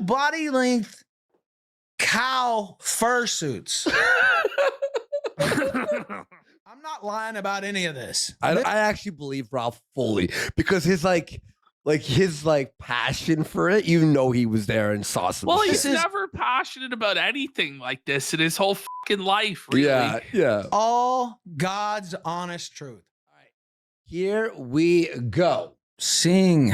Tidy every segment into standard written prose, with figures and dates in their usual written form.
full body length cow fursuits. I'm not lying about any of this. I actually believe Ralph fully because his passion for it, he was there and saw some. Well, shit. he's never passionate about anything like this in his whole fucking life. Really. Yeah. All God's honest truth. All right, here we go. Seeing,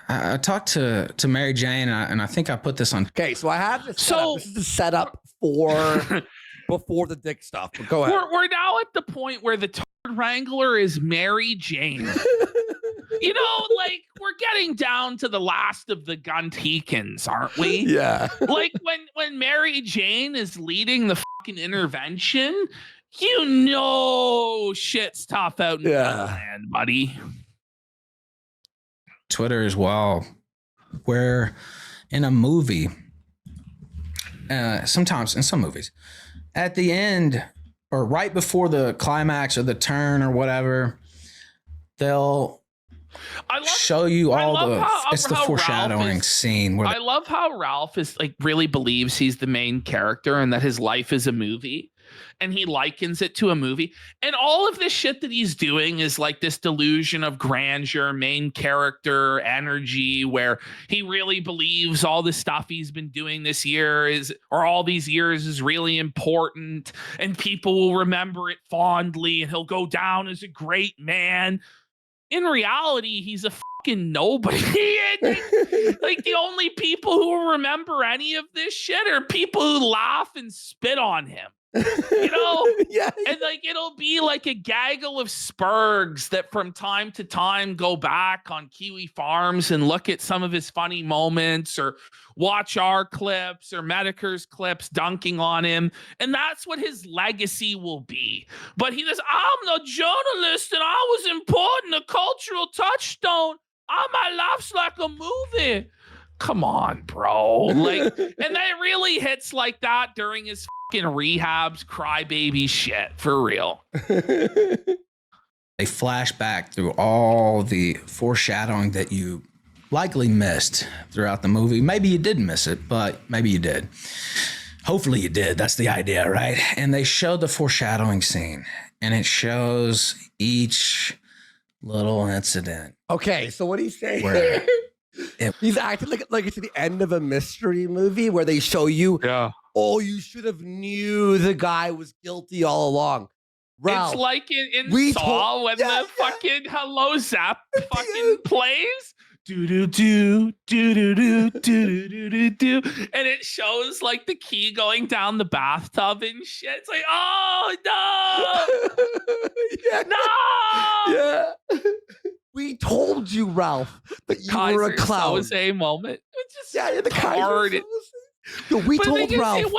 I talked to Mary Jane, and I think I put this on. Okay, so I have this. This is the setup for before the dick stuff. But go ahead. We're now at the point where the turd wrangler is Mary Jane. You know, like we're getting down to the last of the Guntikins, aren't we? Yeah. Like when Mary Jane is leading the fucking intervention, you know shit's tough out in Gunland, buddy. Twitter as well, where in a movie, sometimes in some movies, at the end or right before the climax or the turn or whatever, they'll show you all the foreshadowing scene. Where I love how Ralph is like really believes he's the main character and that his life is a movie. And he likens it to a movie. And all of this shit that he's doing is like this delusion of grandeur, main character energy, where he really believes all the stuff he's been doing this year or all these years is really important. And people will remember it fondly and he'll go down as a great man. In reality, he's a fucking nobody. Like the only people who will remember any of this shit are people who laugh and spit on him. You know, yeah, and like it'll be like a gaggle of spurgs that from time to time go back on Kiwi Farms and look at some of his funny moments or watch our clips or Medicare's clips dunking on him, and that's what his legacy will be. But he says, I'm the journalist and I was important, a cultural touchstone. My life's like a movie. Come on, bro. Like, and that really hits like that during his fucking Rehab's crybaby shit, for real. They flash back through all the foreshadowing that you likely missed throughout the movie. Maybe you did miss it, but maybe you did. Hopefully you did. That's the idea, right? And they showed the foreshadowing scene, and it shows each little incident. Okay, so what he's saying he's acting like it's the end of a mystery movie where they show you, oh, you should have knew the guy was guilty all along. Ralph, it's like in Saw when the fucking Hello Zap fucking plays. Do do do do do do do do do, and it shows like the key going down the bathtub and shit. It's like, oh no, no, yeah. We told you, Ralph, that you were a clown. That was a moment. It's just the hard. No, we told Ralph. It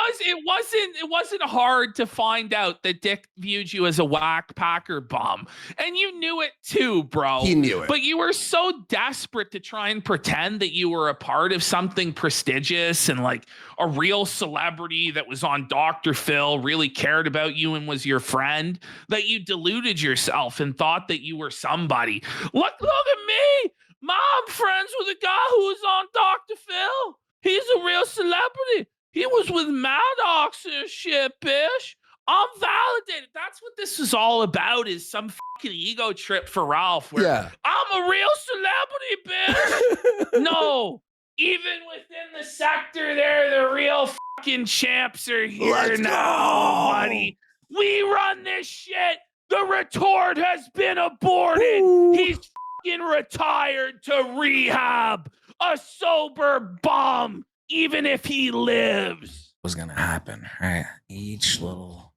wasn't hard to find out that Dick viewed you as a whack Packer bum. And you knew it too, bro. He knew it. But you were so desperate to try and pretend that you were a part of something prestigious and like a real celebrity that was on Dr. Phil, really cared about you and was your friend, that you deluded yourself and thought that you were somebody. Look at me. I'm friends with a guy who was on Dr. Phil. He's a real celebrity. He was with Maddox and shit, bitch. I'm validated. That's what this is all about, is some fucking ego trip for Ralph where I'm a real celebrity, bitch. No. Even within the sector there, the real fucking champs are here now, buddy. We run this shit. The retort has been aborted. Ooh. He's fucking retired to rehab. A sober bum, even if he lives. Was gonna happen, right? Each little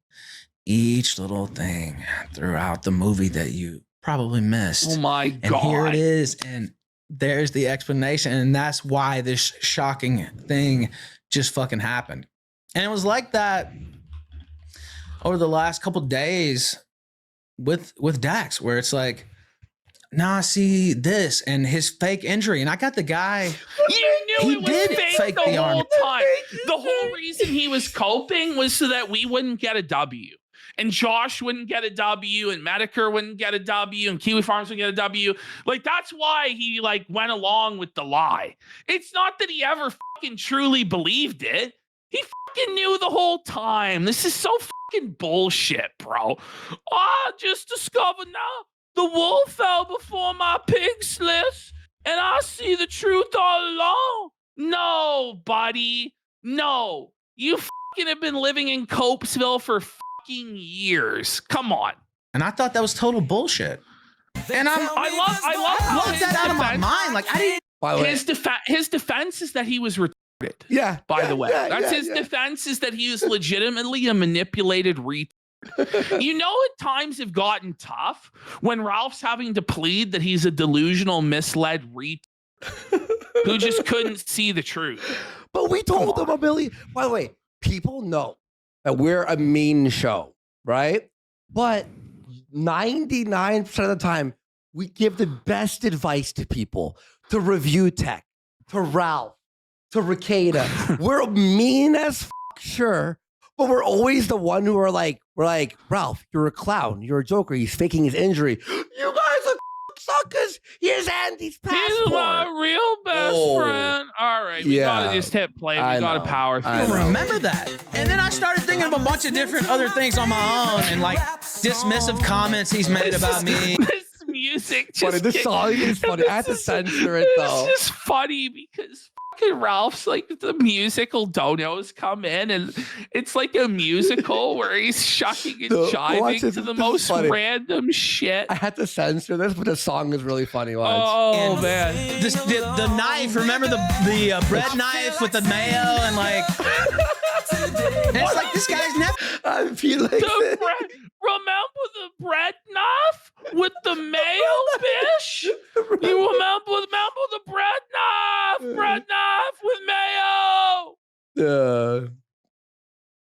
thing throughout the movie that you probably missed. Oh my God. And here it is, and there's the explanation, and that's why this shocking thing just fucking happened. And it was like that over the last couple days with Dax, where it's like, now I see this and his fake injury, and I got the guy. You knew it was fake the whole arm. time. The whole reason he was coping was so that we wouldn't get a W. and Josh wouldn't get a W, and Medicare wouldn't get a W, and Kiwi Farms wouldn't get a W. Like, that's why he like went along with the lie. It's not that he ever fucking truly believed it. He fucking knew the whole time. This is so fucking bullshit, bro. I just discovered now the wool fell before my pig slits, and I see the truth all along. No, buddy. No. You fucking have been living in Copesville for fucking years. Come on. And I thought that was total bullshit. And I love that out of my mind. Like, I didn't. His defense is that he was retarded. Yeah. By the way, that's his defense, is that he is legitimately a manipulated retard. You know, at times have gotten tough when Ralph's having to plead that he's a delusional, misled retard who just couldn't see the truth. But we told them a million. By the way, people know that we're a mean show, right? But 99% of the time, we give the best advice to people, to Review Tech, to Ralph, to Ricada. We're mean as sure, but we're always the one who are like, we're like, Ralph, you're a clown. You're a joker. He's faking his injury. You guys are suckers. Here's Andy's passport. He's my real best friend. All right, we gotta just hit play. We gotta power through. I remember that. And then I started thinking of a bunch of different other things on my own, and like dismissive comments he's made about me. This music just this song is funny. I had to censor it though. It's just funny because fucking Ralph's like, the musical donos come in, and it's like a musical where he's shucking and jiving to the most random shit. I had to censor this, but the song is really funny. Oh man, the knife. Remember the bread knife with the mayo and like. And it's like this guy's never. I feel like remember the bread knife with the mayo, bitch? You remember the bread knife with mayo?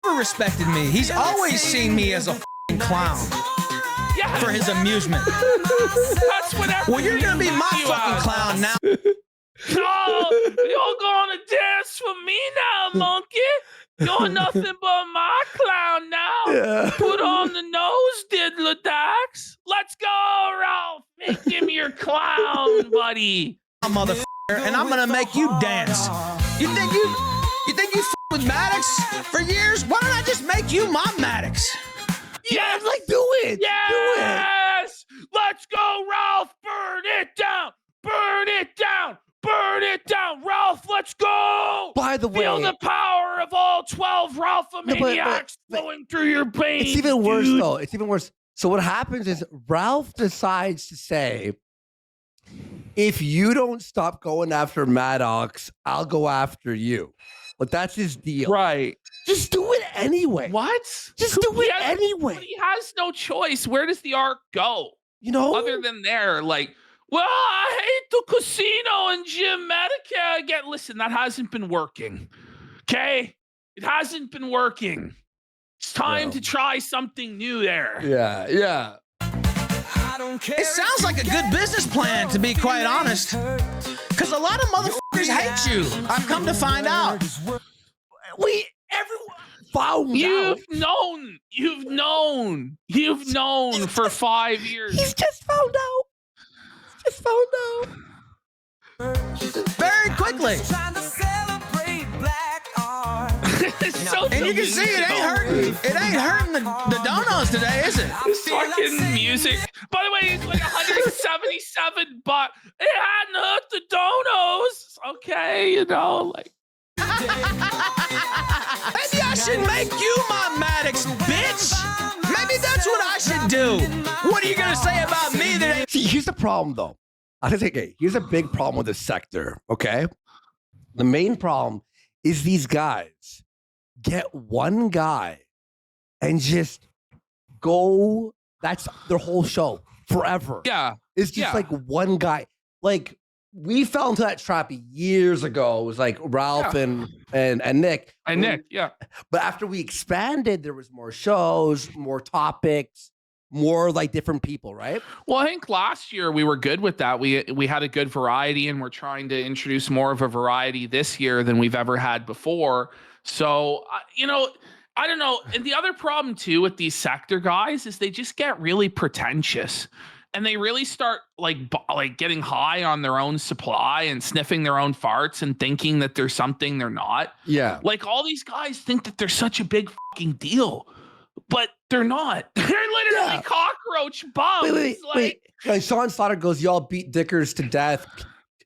Never respected me. He's always seen me as a clown. Yeah. For his amusement. That's whatever. Well, you're gonna be my fucking clown now. No, you're gonna dance for me now, monkey. You're nothing but my clown now. Yeah. Put on the nose, diddler dax. Let's go, Ralph. Make him your clown, buddy. Motherfucker, and I'm gonna make you dance. You think you with Maddox for years? Why don't I just make you my Maddox? Yes, like do it. Yes. Let's go, Ralph. Burn it down. Burn it down. Burn it down, Ralph. Let's go. By the way, feel the power of all 12 Ralph-a-maniacs flowing through your veins. It's even worse, though. It's even worse. So what happens is Ralph decides to say, if you don't stop going after Maddox, I'll go after you. That's his deal. Right. Just do it anyway. What? Just do it anyway. But he has no choice. Where does the arc go? You know? Other than there, like, well, I hate the casino and Jim Medicare again. Listen, that hasn't been working. Okay? It hasn't been working. It's time to try something new there. Yeah. It sounds like a good business plan, to be quite honest. Because a lot of motherfuckers hate you. I've come to find out. Everyone found out. You've known for 5 years. He's just found out. Very quickly. And you can see it ain't hurting. It ain't hurting the donos today, is it? This fucking music. By the way, it's like 177, but it hadn't hurt the donos. Okay, you know, like. Maybe I should make you my Maddox, bitch. Maybe that's what I should do. What are you gonna say about me that ain't? See, here's the problem, though. I think here's a big problem with this sector. Okay, the main problem is these guys get one guy and just go. That's their whole show forever. Yeah, it's just like one guy. Like we fell into that trap years ago. It was like Ralph and Nick. And Nick, yeah. But after we expanded, there was more shows, more topics, more like different people, right? Well, I think last year we were good with that. We had a good variety, and we're trying to introduce more of a variety this year than we've ever had before. So, I don't know. And the other problem too with these sector guys is they just get really pretentious. And they really start like getting high on their own supply and sniffing their own farts and thinking that there's something they're not. Yeah. Like all these guys think that they're such a big fucking deal, but they're not. They're literally cockroach bums. Wait. Sean Slaughter goes, y'all beat Dickers to death.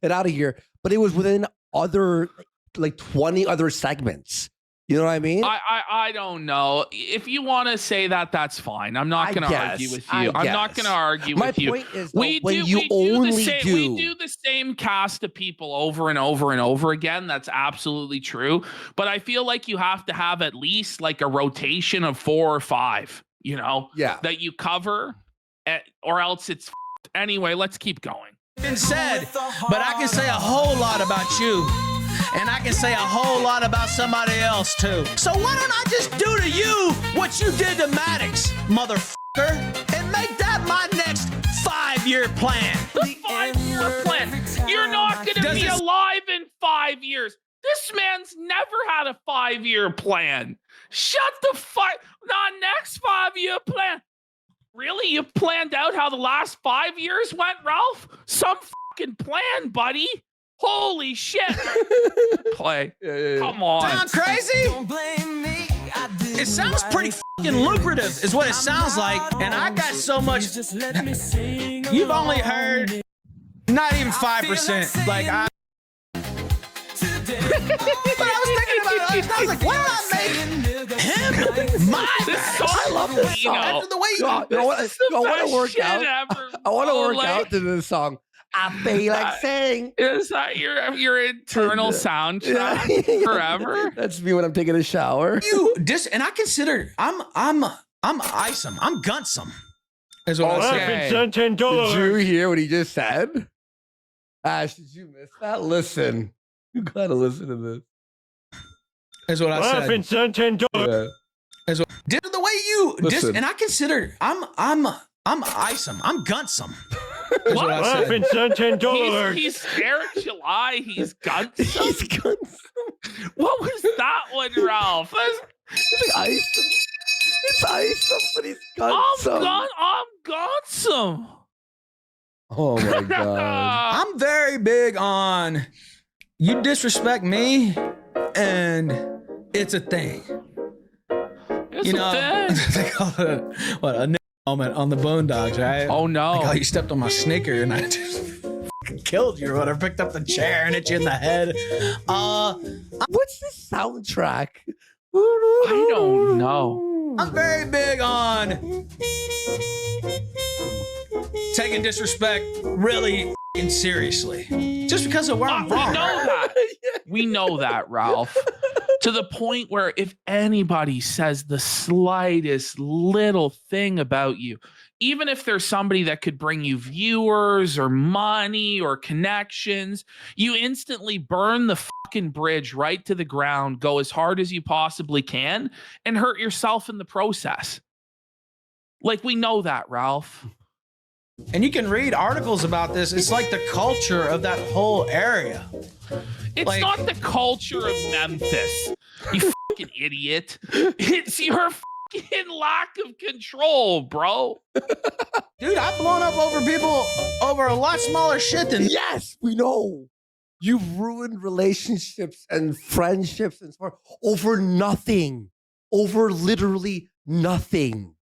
Get out of here. But it was within other, like 20 other segments. You know what I mean? I don't know. If you want to say that, that's fine. I'm not going to argue with you. I'm not going to argue with you. My point is, we do the same cast of people over and over and over again. That's absolutely true. But I feel like you have to have at least like a rotation of 4 or 5, you know, that you cover, or else it's anyway. Let's keep going. Been said, but I can say a whole lot about you. And I can say a whole lot about somebody else, too. So why don't I just do to you what you did to Maddox, motherfucker, and make that my next 5-year plan. The 5-year plan? You're not going to be alive in 5 years. This man's never had a 5-year plan. Shut the fuck. Not next 5-year plan. Really? You planned out how the last 5 years went, Ralph? Some fucking plan, buddy. Holy shit. Play. Come on. Sound crazy? It sounds pretty fucking lucrative is what it sounds like. And I got so much. You've only heard not even 5%. Like I. But I was thinking about it. I was like, why not make him my song? I love this song. After the way I want to work out. I want to work out to this song. I feel like saying. Is that your internal soundtrack forever? That's me when I'm taking a shower. And I consider I'm Isom. I'm Gunsome. Is what I said. Did you hear what he just said? Ash, did you miss that? Listen. You gotta listen to this. Is what I said. Yeah. Is what did the way you and I consider I'm Isom. I'm Gunsome. What? He's Eric July. He's Gunsome. He's Gunsome. What was that one, Ralph? It's like Isom. It's Isom, but he's Gunsome. I'm Gunsome. Oh my god. I'm very big on you disrespect me, and it's a thing. It's a thing. They call it a moment on the Boondocks, right? Oh no! Like, you stepped on my sneaker and I just killed you or whatever. Picked up the chair and hit you in the head. What's the soundtrack? I don't know. I'm very big on taking disrespect really seriously, just because of where I'm from. We know that. We know that, Ralph. To the point where if anybody says the slightest little thing about you, even if there's somebody that could bring you viewers or money or connections, you instantly burn the fucking bridge right to the ground, go as hard as you possibly can, and hurt yourself in the process. Like, we know that, Ralph. And you can read articles about this. It's like the culture of that whole area. It's like, not the culture of Memphis, you fucking idiot. It's your fucking lack of control, bro. Dude, I've blown up over people over a lot smaller shit than. Yes, we know. You've ruined relationships and friendships and so forth over nothing. Over literally nothing.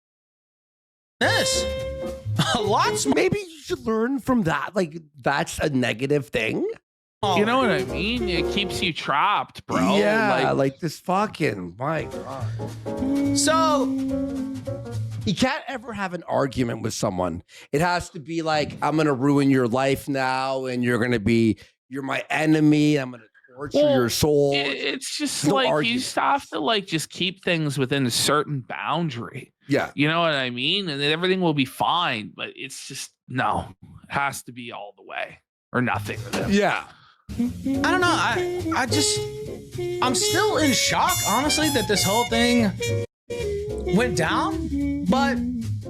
This. A lot. Maybe you should learn from that. Like, that's a negative thing. You know what I mean? It keeps you trapped, bro. Yeah, like this fucking, my God. So, you can't ever have an argument with someone. It has to be like, I'm going to ruin your life now, and you're my enemy. I'm going to torture your soul. It's just no like argument. You just have to like just keep things within a certain boundary. Yeah. You know what I mean? And then everything will be fine. But it's just, no, it has to be all the way or nothing with him. Yeah. I don't know. I'm still in shock, honestly, that this whole thing went down. But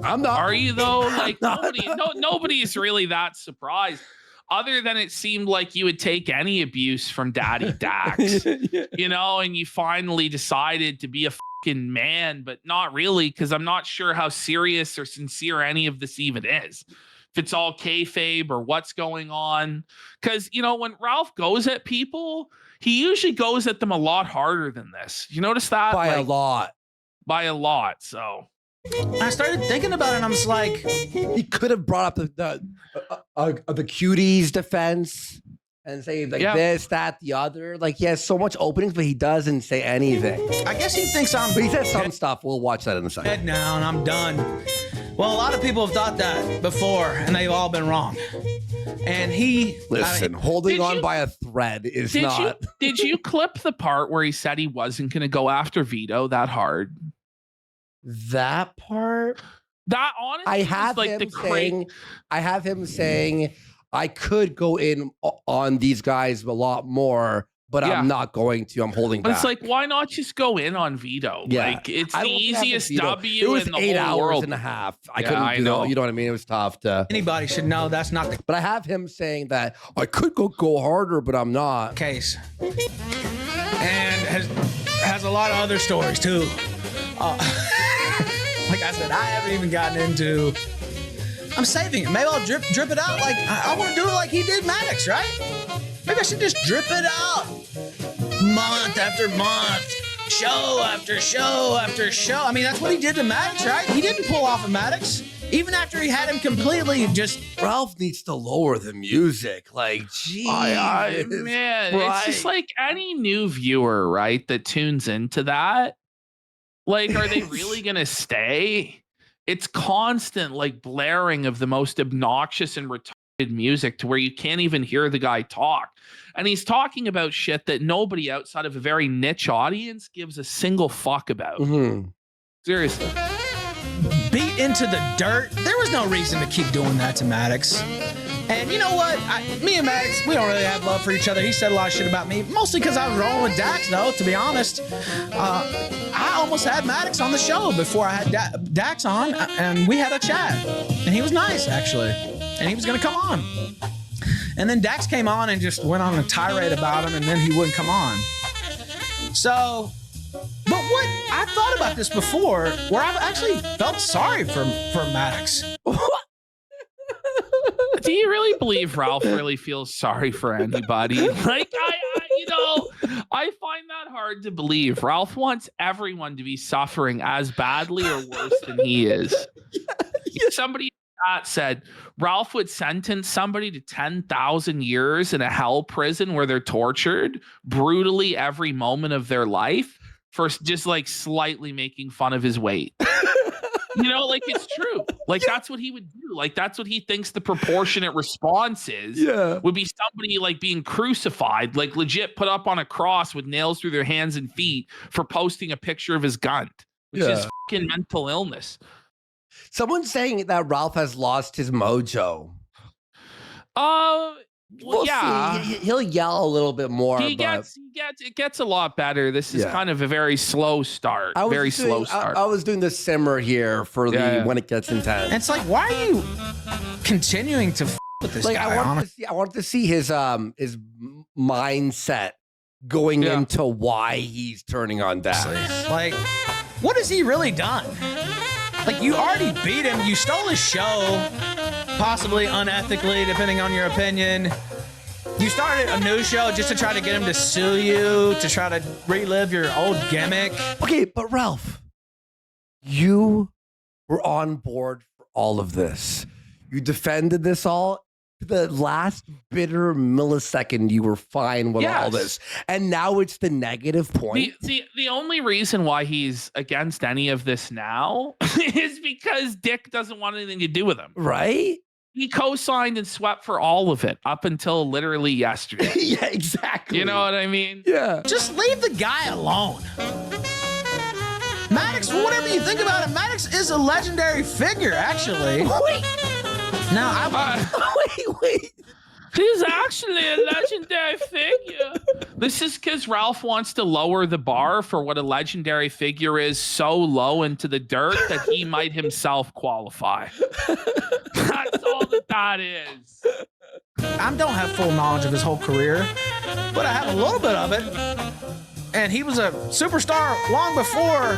I'm not. Are you though? Like nobody is really that surprised. other than it seemed like you would take any abuse from Daddy Dax, you know, and you finally decided to be a fucking man, but not really, because I'm not sure how serious or sincere any of this even is. If it's all kayfabe or what's going on. Because, you know, when Ralph goes at people, he usually goes at them a lot harder than this. You notice that? By a lot. By a lot, so. I started thinking about it, and I'm just like, he could have brought up the cuties defense and say like this, that, the other. Like he has so much openings, but he doesn't say anything. I guess he thinks I'm. But he says some stuff. We'll watch that in a second. Head down, I'm done. Well, a lot of people have thought that before, and they've all been wrong. And listen, holding on by a thread is not. Did you clip the part where he said he wasn't going to go after Vito that hard? That part, that honestly, I have like him saying, I have him saying, I could go in on these guys a lot more, but I'm not going to. I'm holding back. It's like, why not just go in on Vito? Yeah. Like, it's the easiest W it was in the 8 whole hours world. and a half. I couldn't do that. You know what I mean? It was tough to. Anybody should know that's not the But I have him saying that I could go harder, but I'm not. case. And has a lot of other stories too. Like I said, I haven't even gotten into. I'm saving it. Maybe I'll drip it out. Like I want to do it like he did Maddox, right? Maybe I should just drip it out, month after month, show after show after show. I mean, that's what he did to Maddox, right? He didn't pull off of Maddox, even after he had him completely just. Ralph needs to lower the music. Like, geez, man, it's just like any new viewer, right, that tunes into that. Like, are they really going to stay? It's constant, like, blaring of the most obnoxious and retarded music to where you can't even hear the guy talk. And he's talking about shit that nobody outside of a very niche audience gives a single fuck about. Mm-hmm. Seriously. Beat into the dirt. There was no reason to keep doing that to Maddox. And you know what? Me and Maddox, we don't really have love for each other. He said a lot of shit about me, mostly because I was rolling with Dax, though, to be honest. I almost had Maddox on the show before I had Dax on, and we had a chat. And he was nice, actually. And he was going to come on. And then Dax came on and just went on a tirade about him, and then he wouldn't come on. So, but what I thought about this before, where I've actually felt sorry for Maddox. Do you really believe Ralph really feels sorry for anybody? Like, I find that hard to believe. Ralph wants everyone to be suffering as badly or worse than he is. Somebody said Ralph would sentence somebody to 10,000 years in a hell prison where they're tortured brutally every moment of their life for just like slightly making fun of his weight. You know, like it's true. Like that's what he would do. Like that's what he thinks the proportionate response is. Yeah. Would be somebody like being crucified, like legit put up on a cross with nails through their hands and feet for posting a picture of his gun, which is fucking mental illness. Someone's saying that Ralph has lost his mojo. Well, yeah, see. He'll yell a little bit more. It gets a lot better. This is kind of a very slow start. Slow start. I was doing the simmer here for when it gets intense. And it's like, why are you continuing to with this guy? I wanted to see his mindset going into why he's turning on Dax. Like, what has he really done? Like, you already beat him. You stole his show, possibly unethically, depending on your opinion. You started a new show just to try to get him to sue you, to try to relive your old gimmick. Okay, but Ralph, you were on board for all of this. You defended this all. The last bitter millisecond, you were fine with all this. And now it's the negative point. The only reason why he's against any of this now is because Dick doesn't want anything to do with him. Right? He co-signed and swept for all of it up until literally yesterday. Yeah, exactly. You know what I mean? Yeah. Just leave the guy alone. Maddox, whatever you think about it, Maddox is a legendary figure, actually. Wait. Now, wait. He's actually a legendary figure. This is because Ralph wants to lower the bar for what a legendary figure is so low into the dirt that he might himself qualify. That's all that is. I don't have full knowledge of his whole career, but I have a little bit of it. And he was a superstar long before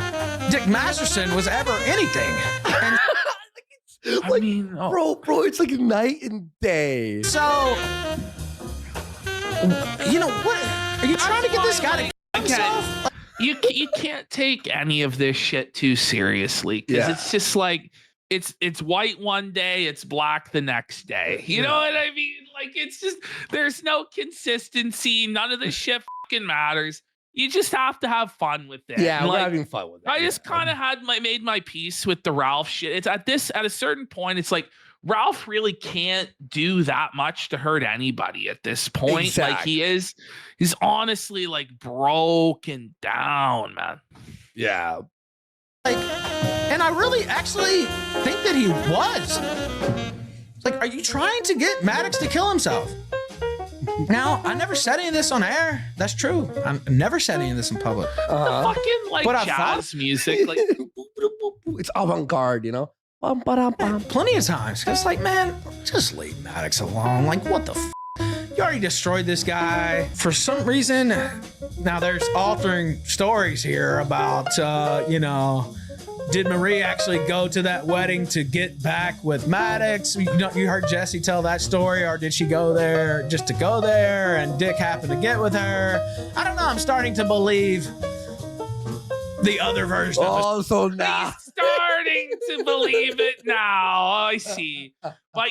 Dick Masterson was ever anything. And I mean, bro, it's like night and day. So, you know what? Are you trying to get this guy to kill himself? You can't take any of this shit too seriously because it's just like it's white one day, it's black the next day. You know what I mean? Like it's just there's no consistency. None of this shit fucking matters. You just have to have fun with it. Yeah, we're having fun with it. I just kind of made my peace with the Ralph shit. It's at a certain point, it's like Ralph really can't do that much to hurt anybody at this point. Exactly. Like he's honestly like broken down, man. Yeah. Like, and I really actually think that he was. Like, are you trying to get Maddox to kill himself? Now, I never said any of this on air. That's true. I never said any of this in public. Fucking like but jazz music. Like it's avant-garde, you know? Plenty of times. It's like, man, just leave Maddox alone. Like, what the f? You already destroyed this guy. For some reason, now there's altering stories here about, did Marie actually go to that wedding to get back with Maddox? You heard Jesse tell that story, or did she go there just to go there and Dick happened to get with her? I don't know. I'm starting to believe the other version of the so now. He's starting to believe it now. I see. But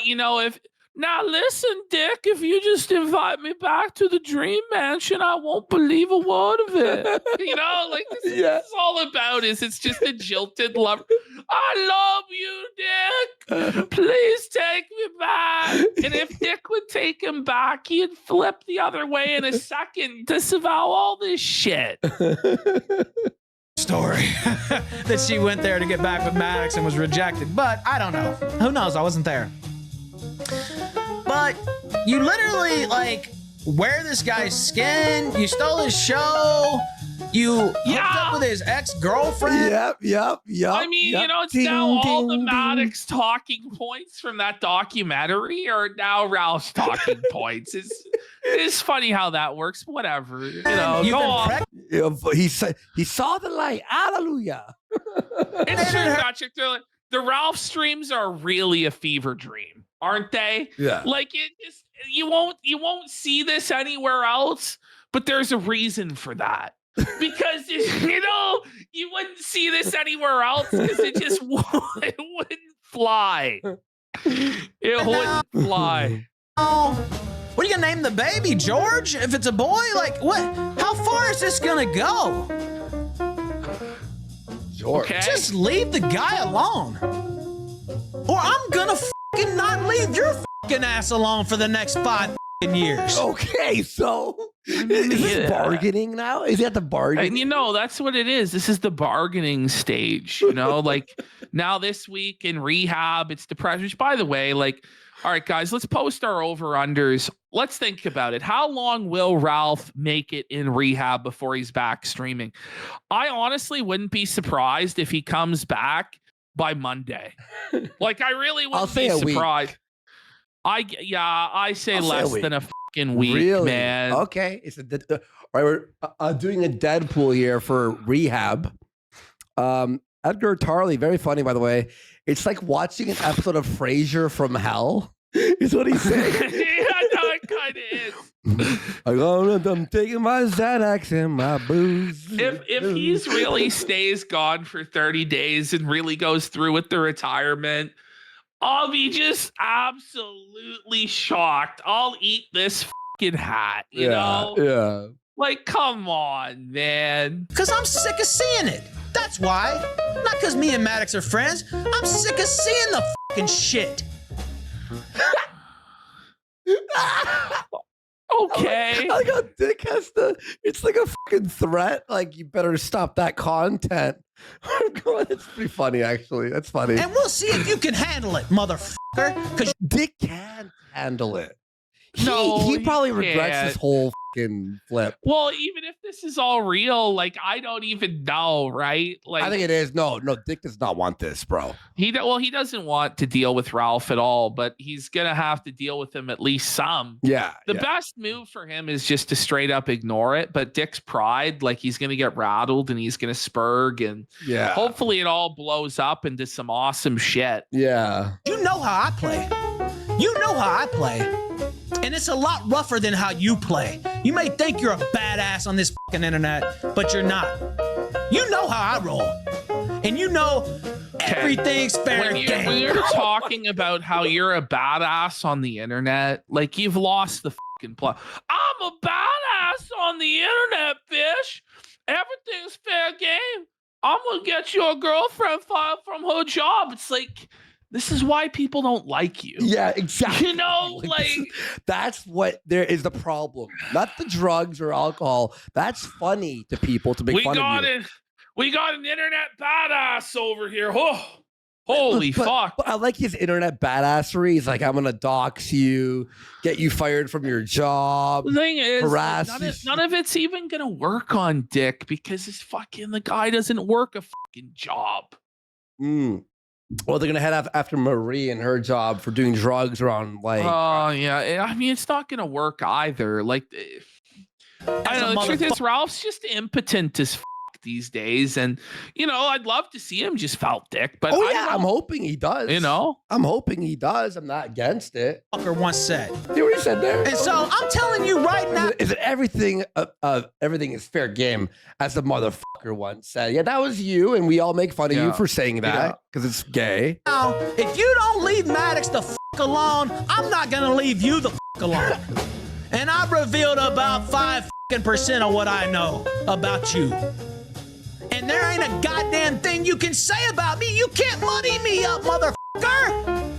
now listen, Dick, if you just invite me back to the dream mansion, I won't believe a word of it. This is all about it's just a jilted lover. I love you, Dick. Please take me back. And if Dick would take him back, he'd flip the other way in a second, disavow all this shit. Story that she went there to get back with Maddox and was rejected. But I don't know. Who knows? I wasn't there. But you literally wear this guy's skin. You stole his show. You hooked up with his ex-girlfriend. Yep. I mean, it's now all the Maddox talking points from that documentary are now Ralph's talking points. It's funny how that works. Whatever. Go on. He saw the light. Hallelujah. It's true, Patrick. The Ralph streams are really a fever dream, aren't they? Yeah. Like you won't see this anywhere else, but there's a reason for that. Because you wouldn't see this anywhere else because it wouldn't fly. It wouldn't fly. Oh, what are you gonna name the baby? George? If it's a boy, what? How far is this gonna go? George. Okay. Just leave the guy alone, or I'm gonna fucking not leave your fucking ass alone for the next 5 years. Okay, so is this bargaining now? Is that the bargain? And that's what it is. This is the bargaining stage. Now this week in rehab, it's depression. Which, by the way, all right, guys, let's post our over-unders. Let's think about it. How long will Ralph make it in rehab before he's back streaming? I honestly wouldn't be surprised if he comes back by Monday. I really wouldn't be surprised. I say less than a fucking week, really? Man. Okay. All right, we're doing a Deadpool here for rehab. Edgar Tarley, very funny, by the way. It's like watching an episode of Frasier from hell, is what he's saying. It kind of is. I'm taking my Xanax and my booze. If he's really stays gone for 30 days and really goes through with the retirement, I'll be just absolutely shocked. I'll eat this fucking hat, you know? Yeah. Come on, man. Because I'm sick of seeing it. That's why. Not because me and Maddox are friends. I'm sick of seeing the fucking shit. Okay. I how Dick has to. It's like a fucking threat. You better stop that content. It's pretty funny, actually. That's funny. And we'll see if you can handle it, motherfucker. Because Dick can't handle it. he probably regrets this whole fucking flip. Well, even if this is all real, like I don't even know, right? Like I think it is. No, Dick does not want this, bro. He doesn't want to deal with Ralph at all, but he's gonna have to deal with him at least some. Yeah. The best move for him is just to straight up ignore it. But Dick's pride, like he's gonna get rattled and he's gonna spurg, and hopefully it all blows up into some awesome shit. Yeah. You know how I play. You know how I play. And it's a lot rougher than how you play. You may think you're a badass on this fucking internet, but you're not. You know how I roll. And you know everything's fair game. When you're talking about how you're a badass on the internet, like you've lost the fucking plot. I'm a badass on the internet, fish. Everything's fair game. I'm gonna get your girlfriend fired from her job. It's like, this is why people don't like you. Yeah, exactly. You know, like that's what there is the problem. Not the drugs or alcohol. That's funny to people to make fun of you. We got an internet badass over here. Oh, holy fuck. But I like his internet badassery. He's like, I'm gonna dox you, get you fired from your job. The thing is, harass none of it's even gonna work on Dick because the guy doesn't work a fucking job. Well, they're gonna head after Marie and her job for doing drugs around like. Oh yeah, I mean it's not gonna work either. Like, I don't know. The truth is, Ralph's just impotent as these days, and I'd love to see him just felt Dick. But I'm hoping he does. I'm hoping he does. I'm not against it. Fucker once said. You already said there. And so I'm telling you right now, is it everything? Everything is fair game, as the motherfucker once said. Yeah, that was you, and we all make fun of you for saying that because it's gay. Now, if you don't leave Maddox the fuck alone, I'm not gonna leave you the fuck alone. And I've revealed about 5% of what I know about you. And there ain't a goddamn thing you can say about me. You can't muddy me up, motherfucker.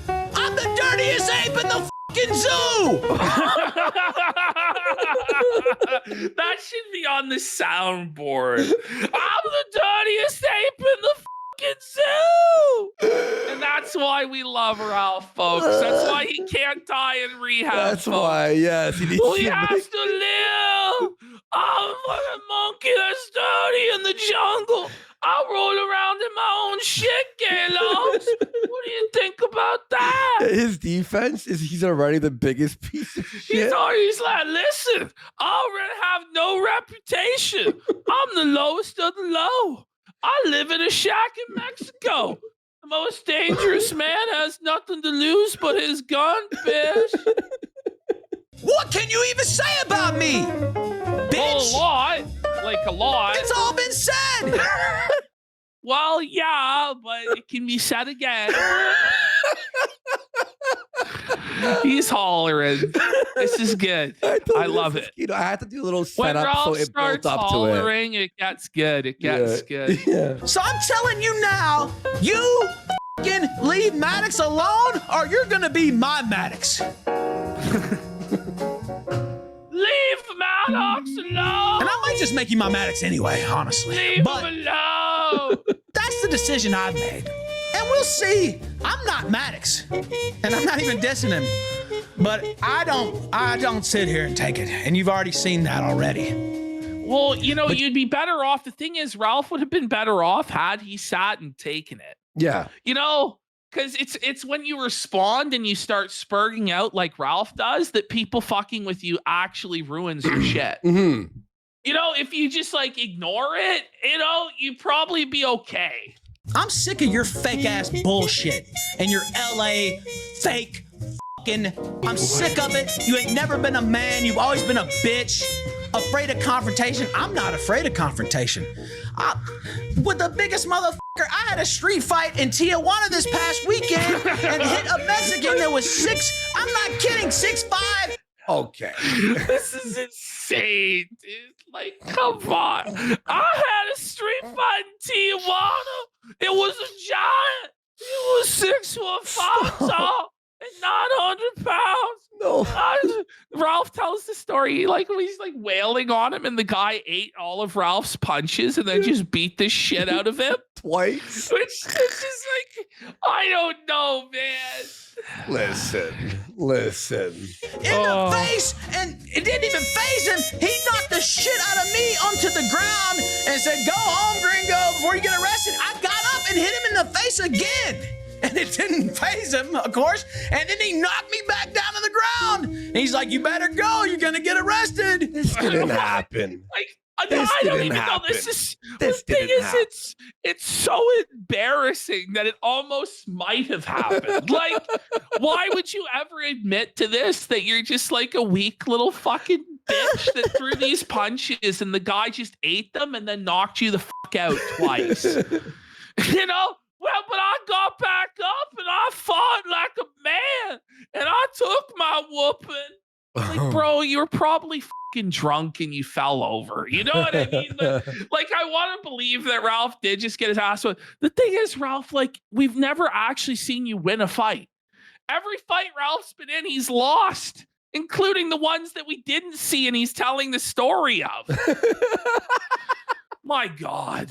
I'm the dirtiest ape in the fucking zoo. That should be on the soundboard. I'm the dirtiest ape in the fucking zoo. And that's why we love Ralph, folks. That's why he can't die in rehab. That's folks. Why, yes. He has to live. I'm a fucking monkey that's dirty in the jungle. I roll around in my own shit, Galos. What do you think about that? His defense is he's already the biggest piece of shit. He's like, listen, I already have no reputation. I'm the lowest of the low. I live in a shack in Mexico. The most dangerous man has nothing to lose but his gun, fish. What can you even say about me, bitch? A lot. Like a lot. It's all been said. Well, yeah, but it can be said again. He's hollering. This is good. I love it. I have to do a little when setup Ralph so it builds up hollering, to it. It gets good. It gets good. Yeah. So I'm telling you now, you fucking leave Maddox alone, or you're gonna be my Maddox. Leave Maddox alone. And I might just make you my Maddox anyway, honestly. Leave him alone. That's the decision I've made. And we'll see. I'm not Maddox. And I'm not even dissing him. But I don't sit here and take it. And you've already seen that already. Well, you'd be better off. The thing is, Ralph would have been better off had he sat and taken it. Yeah. Because it's when you respond and you start spurging out like Ralph does that people fucking with you actually ruins your shit. Mm-hmm. If you just like ignore it, you'd probably be okay. I'm sick of your fake ass bullshit and your LA fake fucking. I'm sick of it. You ain't never been a man. You've always been a bitch. Afraid of confrontation. I'm not afraid of confrontation. With the biggest motherfucker, I had a street fight in Tijuana this past weekend and hit a Mexican that was 6. I'm not kidding, 6'5". Okay. This is insane, dude. Like, come on. I had a street fight in Tijuana. It was a giant. It was 6'5" tall and 900 pounds. No. Ralph tells the story like he's like wailing on him, and the guy ate all of Ralph's punches and then just beat the shit out of him twice. Which is like, I don't know, man. Listen. In the face, and it didn't even phase him. He knocked the shit out of me onto the ground and said, "Go home, gringo, before you get arrested." I got up and hit him in the face again. And it didn't phase him, of course. And then he knocked me back down to the ground. And he's like, "You better go. You're going to get arrested." This didn't happen. Like, I don't even know. This is the thing is, it's so embarrassing that it almost might have happened. Like, why would you ever admit to this, that you're just like a weak little fucking bitch that threw these punches and the guy just ate them and then knocked you the fuck out twice? You know? Well, but I got back up and I fought like a man and I took my whooping. Like, bro, you were probably fucking drunk and you fell over. You know what I mean? Like, I want to believe that Ralph did just get his ass whipped. The thing is, Ralph, like, we've never actually seen you win a fight. Every fight Ralph's been in, he's lost, including the ones that we didn't see and he's telling the story of. My God.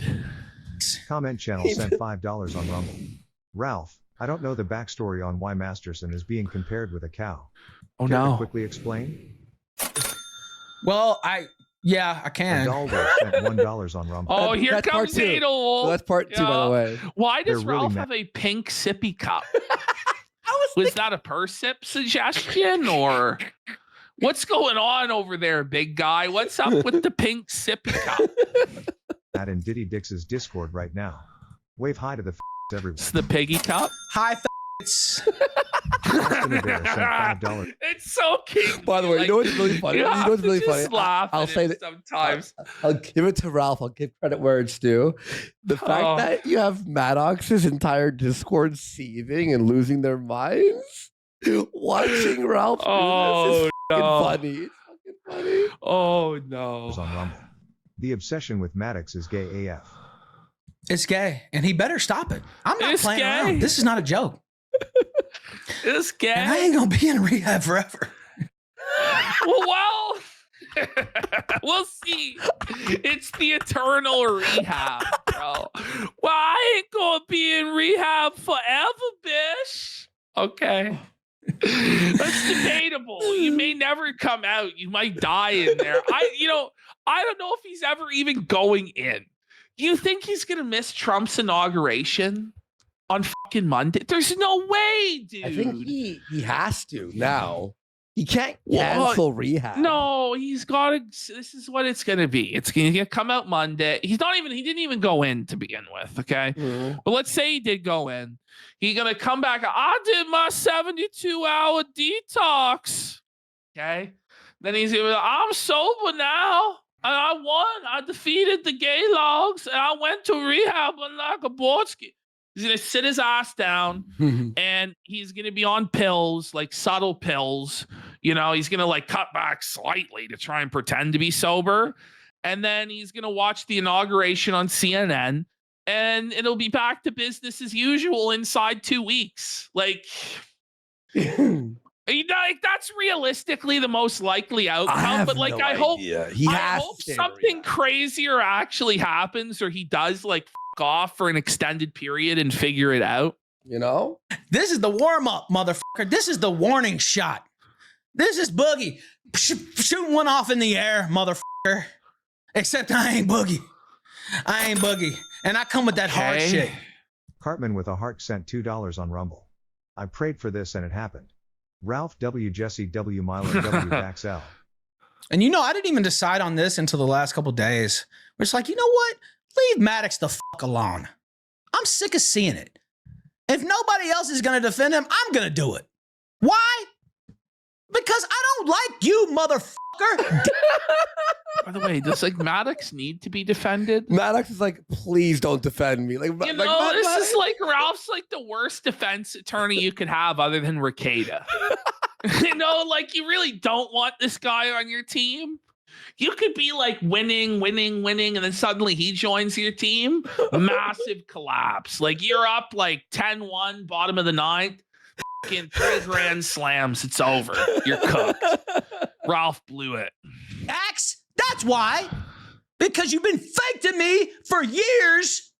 Comment channel sent $5 on Rumble. Ralph, I don't know the backstory on why Masterson is being compared with a cow. Oh, Care to no. quickly explain? Well, I can. Adaldo sent $1 on Rumble. Oh, here That's comes part two. Adolf. So that's part 2, by the way. Why does They're really Ralph mad. have a pink sippy cup? Was that a Persip suggestion, or what's going on over there, big guy? What's up with the pink sippy cup? At in Diddy Dix's Discord right now. Wave hi to the everyone. It's the piggy cup. Hi, Austin Adair sent $5. It's so cute. By the way, you know what's really funny? You know what's really funny? I'll say that sometimes. I'll give it to Ralph. I'll give credit where it's due. The fact that you have Maddox's entire Discord seething and losing their minds, watching Ralph do this is fucking funny. It's fucking funny. Oh no. On Rumble. The obsession with Maddox is gay AF. It's gay, and he better stop it. I'm not It's playing gay. around. This is not a joke. It's gay. And I ain't gonna be in rehab forever. well, we'll see. It's the eternal rehab, bro. Well, I ain't gonna be in rehab forever, bish. Okay. That's debatable. You may never come out. You might die in there. I don't know if he's ever even going in. Do you think he's gonna miss Trump's inauguration on fucking Monday? There's no way, dude. I think he has to now. He can't cancel rehab. No, he's got to. This is what it's going to be. It's going to come out Monday. He didn't even go in to begin with. Okay. Mm-hmm. But let's say he did go in. He's going to come back. I did my 72-hour detox. Okay. Then he's going to be like, I'm sober now. And I won. I defeated the gay logs. And I went to rehab like a Borski. He's going to sit his ass down and he's going to be on pills, like subtle pills. You know, he's going to like cut back slightly to try and pretend to be sober. And then he's going to watch the inauguration on CNN and it'll be back to business as usual inside 2 weeks. Like, that's realistically the most likely outcome. But like, I hope something crazier actually happens or he does like off for an extended period and figure it out. You know, this is the warm-up, motherfucker. This is the warning shot. This is Boogie shooting one off in the air, motherfucker. Except I ain't Boogie. And I come with that hard shit. Cartman with a heart sent $2 on Rumble. I prayed for this and it happened. Ralph W. Jesse W. Myler W. Dax L. And I didn't even decide on this until the last couple days. It's like, you know what? Leave Maddox the fuck alone. I'm sick of seeing it. If nobody else is going to defend him, I'm going to do it. Why? Because I don't like you, motherfucker. By the way, does like Maddox need to be defended? Maddox is like, please don't defend me. Like, this is like Ralph's like the worst defense attorney you could have other than Ricada. Like you really don't want this guy on your team. You could be like winning, and then suddenly he joins your team. Massive collapse. Like you're up like 10-1, bottom of the ninth. fucking 3 grand slams. It's over. You're cooked. Ralph blew it. Axe, that's why. Because you've been fake to me for years.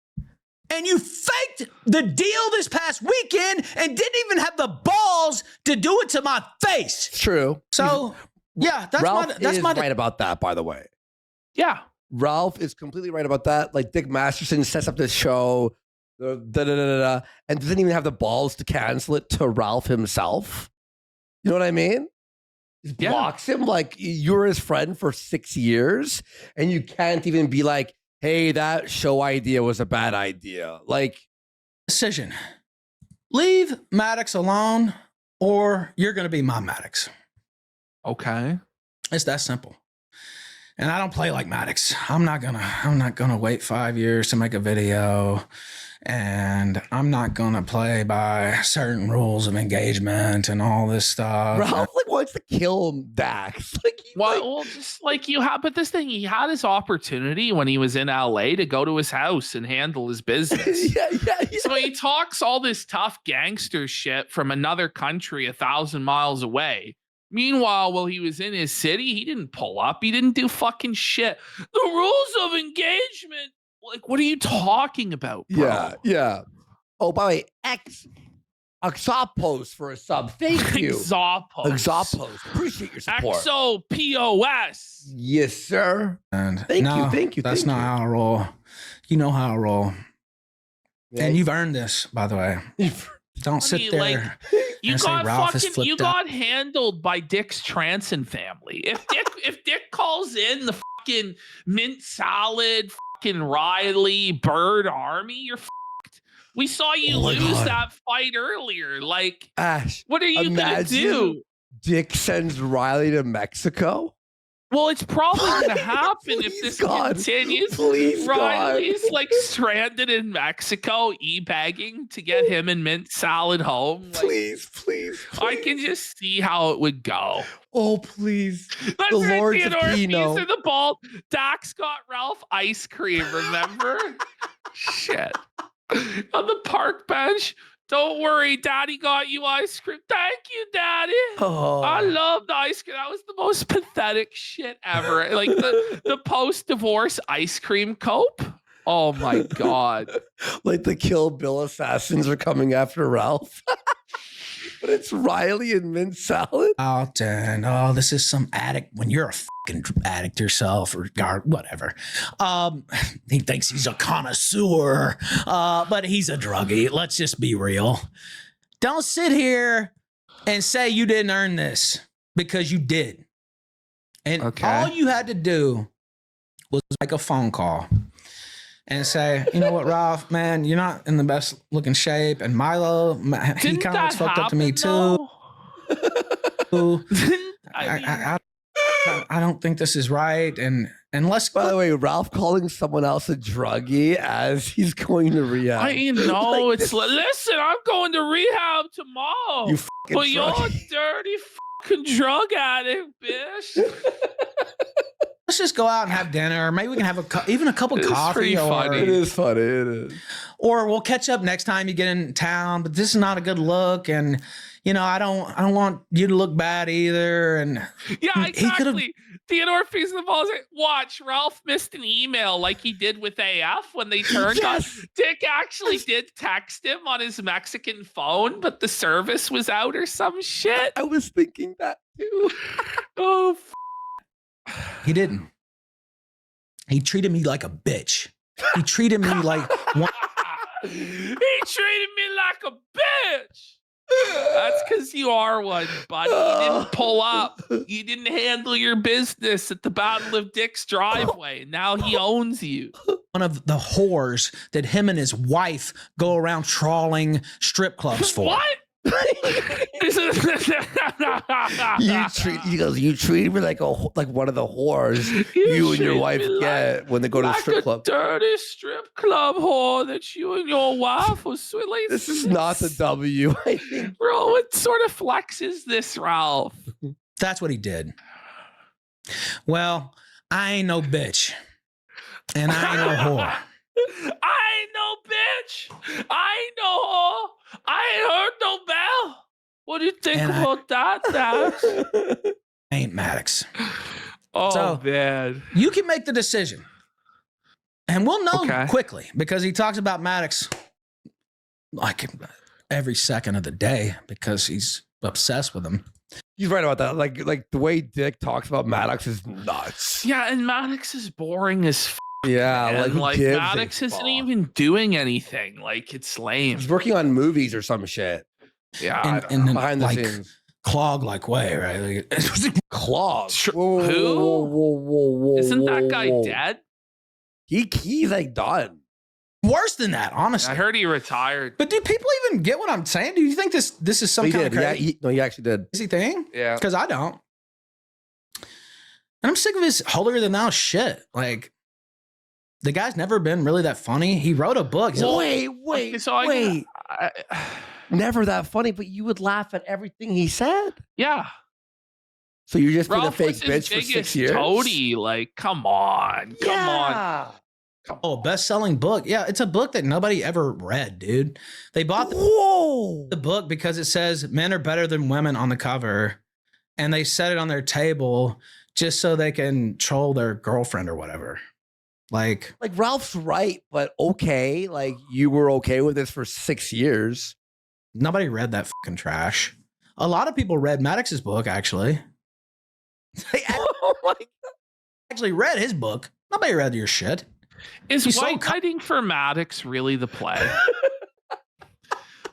And you faked the deal this past weekend and didn't even have the balls to do it to my face. It's true. So, yeah, that's Ralph that's is right about that, by the way. Yeah. Ralph is completely right about that. Like Dick Masterson sets up this show, and doesn't even have the balls to cancel it to Ralph himself. You know what I mean? Just blocks him like you're his friend for 6 years, and you can't even be like, hey, that show idea was a bad idea. Like, decision. Leave Maddox alone, or you're going to be my Maddox. Okay. It's that simple. And I don't play like Maddox. I'm not gonna wait 5 years to make a video, and I'm not gonna play by certain rules of engagement and all this stuff. Ralph like wants to kill Dax. Well, just like you have, but this thing, he had his opportunity when he was in LA to go to his house and handle his business. yeah. So he talks all this tough gangster shit from another country 1,000 miles away. Meanwhile, while he was in his city, he didn't pull up. He didn't do fucking shit. The rules of engagement. Like, what are you talking about, bro? Yeah. Oh, by the way, Exopos for a sub. Thank you. Exopos. Appreciate your support. XOPOS. Yes, sir. And Thank you. That's not how I roll. You know how I roll. Yeah. And you've earned this, by the way. Don't sit there. You got handled by Dick's Transon family. If Dick calls in the fucking mint salad, fucking Riley Bird army, you're fucked. We saw you lose that fight earlier. Like, Ash, what are you gonna do? Dick sends Riley to Mexico. Well, it's probably going to happen if this continues. Riley's like stranded in Mexico, e-bagging to get him and Mint Salad home. Like, please. I can just see how it would go. Oh, please. That's the right, Lords Theodore, of Pino. These are the ball. Dax got Ralph ice cream, remember? Shit. On the park bench. Don't worry, Daddy got you ice cream. Thank you, Daddy. Oh. I love the ice cream. That was the most pathetic shit ever. Like the post-divorce ice cream cope. Oh my God. Like the Kill Bill assassins are coming after Ralph. But it's Riley and mint salad. Oh, this is some addict when you're a fucking addict yourself or whatever. He thinks he's a connoisseur, but he's a druggie. Let's just be real. Don't sit here and say you didn't earn this, because you did. And all you had to do was make a phone call and say, you know what, Ralph, man, you're not in the best looking shape. And Milo, he kind of looks fucked up to me too. I don't think this is right. And let's. By the way, Ralph calling someone else a druggie as he's going to rehab. I know. Like it's like, listen, I'm going to rehab tomorrow. But you're a dirty fucking drug addict, bitch. Let's just go out and have dinner. Maybe we can have even a cup of coffee. It is funny. It is. Or we'll catch up next time you get in town. But this is not a good look, and you know I don't want you to look bad either. And yeah, exactly. Theodore Fees the Balls. Watch, Ralph missed an email like he did with AF when they turned on. Dick actually did text him on his Mexican phone, but the service was out or some shit. I was thinking that too. Oh. He didn't. He treated me like a bitch. He treated me like one. He treated me like a bitch. That's because you are one, buddy. You didn't pull up. You didn't handle your business at the Battle of Dick's driveway. Now he owns you. One of the whores that him and his wife go around trawling strip clubs for. What? You treat me like one of the whores you and your wife get when they go to the strip club. Dirty strip club whore that you and your wife was sweet. Like, this is not the W. I think. Bro, what sort of flex is this, Ralph? That's what he did. Well, I ain't no bitch, and I ain't no whore. I ain't no bitch. I ain't no whore. I ain't heard no bell. What do you think about that, Dax? Ain't Maddox. Oh, So, man. You can make the decision. And we'll know quickly because he talks about Maddox like every second of the day because he's obsessed with him. He's right about that. Like the way Dick talks about Maddox is nuts. Yeah, and Maddox is boring as f. Yeah, and like Maddox isn't even doing anything. Like, it's lame. He's working on movies or some shit. Yeah, and behind the scenes. Clog like way, right? Like, Clog. Who? Whoa, Isn't that guy dead? He's like done. Worse than that, honestly. I heard he retired. But do people even get what I'm saying? Do you think this is some kind of crazy? Yeah, he actually did. Crazy thing? Yeah. Because I don't. And I'm sick of his holier than thou shit. Like, the guy's never been really that funny. He wrote a book. Wait. Never that funny, but you would laugh at everything he said. Yeah. So you're just being a Ralph fake was his bitch for 6 years? Toady, like, come on. Oh, best-selling book. Yeah, it's a book that nobody ever read, dude. They bought the book because it says men are better than women on the cover, and they set it on their table just so they can troll their girlfriend or whatever. Like Ralph's right, but okay. Like, you were okay with this for 6 years. Nobody read that fucking trash. A lot of people read Maddox's book, actually. Oh my God. Actually read his book. Nobody read your shit. Is white knighting for Maddox really the play?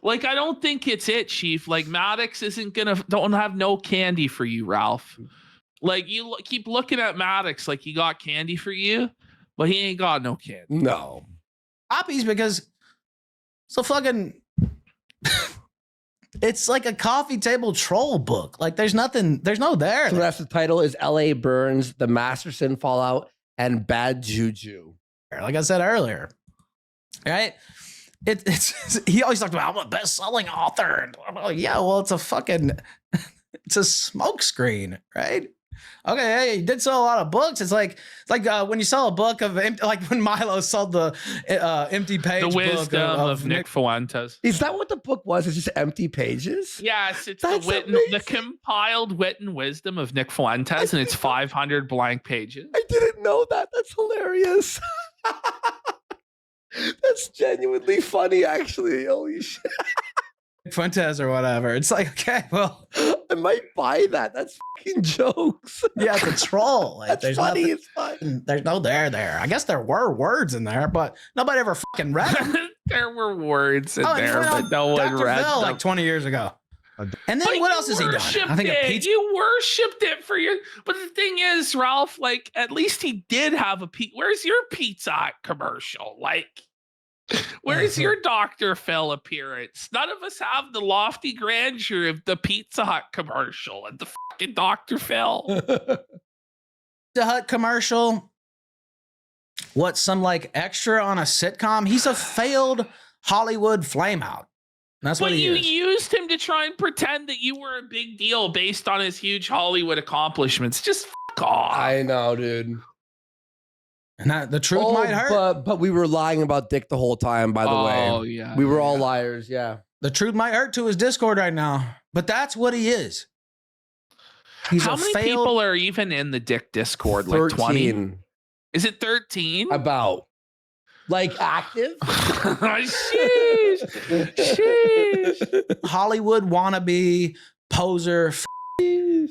Like, I don't think it's it, Chief. Like, Maddox don't have no candy for you, Ralph. Like, you keep looking at Maddox like he got candy for you, but he ain't got no candy. No. Copies because so fucking it's like a coffee table troll book. Like, there's no there. So that's the title is L.A. Burns, The Masterson Fallout, and Bad Juju. Like I said earlier, right? It's he always talked about I'm a best-selling author. And I'm like, yeah, well, it's a smokescreen, right? Okay, hey, you did sell a lot of books. It's like when you sell a book of like when Milo sold the empty page, The Wisdom book of Nick Fuentes. Is that what the book was? It's just empty pages? Yes, it's That's the compiled wit and wisdom of Nick Fuentes, and it's 500 blank pages. I didn't know that. That's hilarious. That's genuinely funny, actually. Holy shit. Fuentes or whatever. It's like, okay, well, I might buy that. That's fucking jokes. Yeah, it's a troll. Like, That's funny. It's fun. There's no there. I guess there were words in there, but nobody ever fucking read them. There were words in there, but no one Dr. read Phil, them. like 20 years ago. And then But what else has he done? I think a pizza. You worshipped it for your. But the thing is, Ralph, like, at least he did have a pizza. Where's your Pizza Hut commercial? Like, where's your Dr. Phil appearance? None of us have the lofty grandeur of the Pizza Hut commercial and the fucking Dr. Phil. Pizza Hut commercial. What, some like extra on a sitcom? He's a failed Hollywood flameout. That's what he is. But you used him to try and pretend that you were a big deal based on his huge Hollywood accomplishments. Just fuck off. I know, dude. And that, the truth might hurt. But we were lying about Dick the whole time, by the way. Oh, yeah. We were all liars, yeah. The truth might hurt to his Discord right now, but that's what he is. He's How many people are even in the Dick Discord? 13. Like 20? Is it 13? About. Like active? Sheesh. Hollywood wannabe poser. And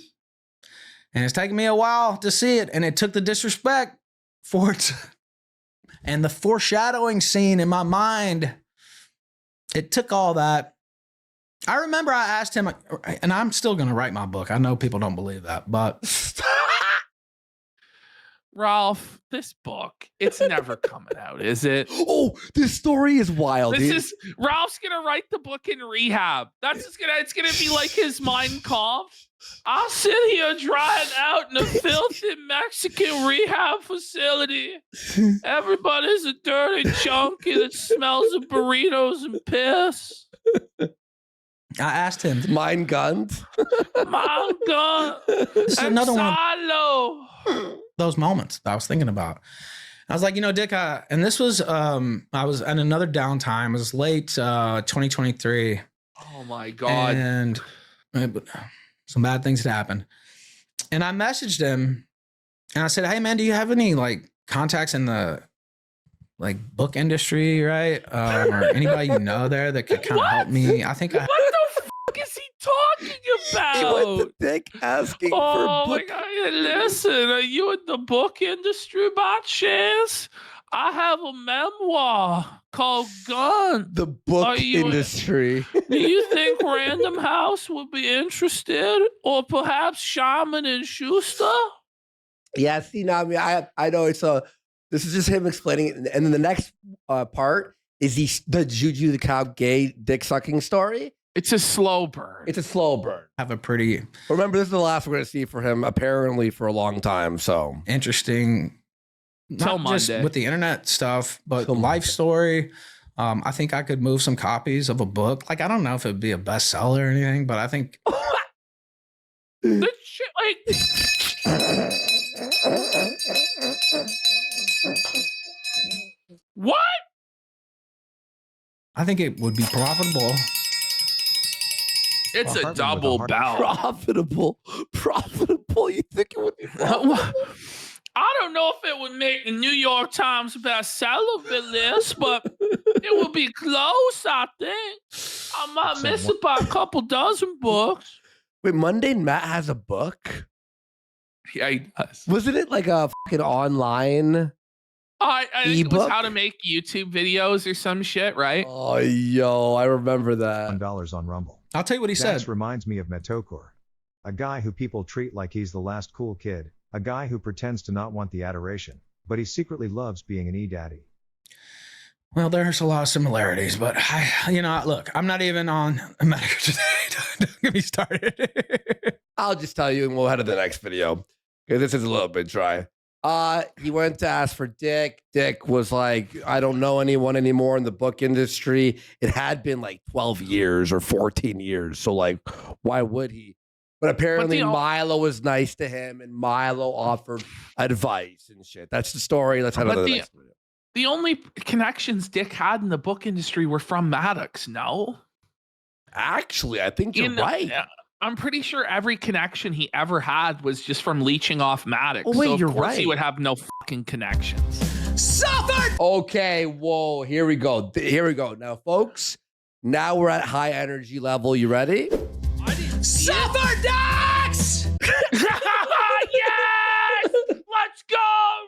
it's taken me a while to see it, and it took the disrespect for it. And the foreshadowing scene in my mind, it took all that. I remember I asked him, and I'm still going to write my book. I know people don't believe that, but Ralph, this book, it's never coming out, is it? Oh, this story is wild. Ralph's gonna write the book in rehab. It's gonna be like his Mein Kampf. I'll sit here drying out in a filthy Mexican rehab facility. Everybody's a dirty junkie that smells of burritos and piss. I asked him. Mein Guns. Mein Gun. This is another one. Silo. Those moments that I was thinking about. I was like, Dick, and this was, I was at another downtime. It was late 2023. Oh my God. And But some bad things had happened. And I messaged him and I said, hey man, do you have any like contacts in the like book industry, right? Or anybody you know there that could kind of help me? I think what the fuck is he talking about? He went to Dick asking for Oh my book. God. Listen, are you in the book industry by chance? I have a memoir called Gun. The book industry. Do you think Random House would be interested? Or perhaps Shaman and Schuster? Yeah, see, now I know it's this is just him explaining it. And then the next part is the Juju the Cow gay dick sucking story. It's a slow burn. It's a slow burn. have a pretty Remember, this is the last we're going to see for him, apparently, for a long time. So interesting, not just with the internet stuff, but life story. I think I could move some copies of a book. Like, I don't know if it'd be a bestseller or anything, but I think the shit, like, what? I think it would be profitable. It's a double bout. Profitable. You think it would be profitable? I don't know if it would make the New York Times bestseller list, but it would be close, I think. I might miss it by a couple dozen books. Wait, Mundane Matt has a book? Yeah, he does. Wasn't it like a fucking online? I think it was ebook? how to make YouTube videos or some shit, right? Oh, yo, I remember that. $1 on Rumble. I'll tell you what he Dax said. reminds me of Metokor. A guy who people treat like he's the last cool kid. A guy who pretends to not want the adoration, but he secretly loves being an e-daddy. Well, there's a lot of similarities, but look, I'm not even on Medicare today. Don't get me started. I'll just tell you and we'll head to the next video. Okay, this is a little bit dry. He went to ask for Dick. Dick was like, I don't know anyone anymore in the book industry. It had been like 12 years or 14 years. So like, why would he? But apparently Milo was nice to him and Milo offered advice and shit. That's the story. Let's head on to the next video. The only connections Dick had in the book industry were from Maddox, no? Actually, I think you're right. I'm pretty sure every connection he ever had was just from leeching off Maddox. Oh, wait, so of you're course right. He would have no fucking connections. Suffered! Okay, whoa, here we go. Now, folks, now we're at high energy level. You ready? Suffer, Dax! Yes! Let's go!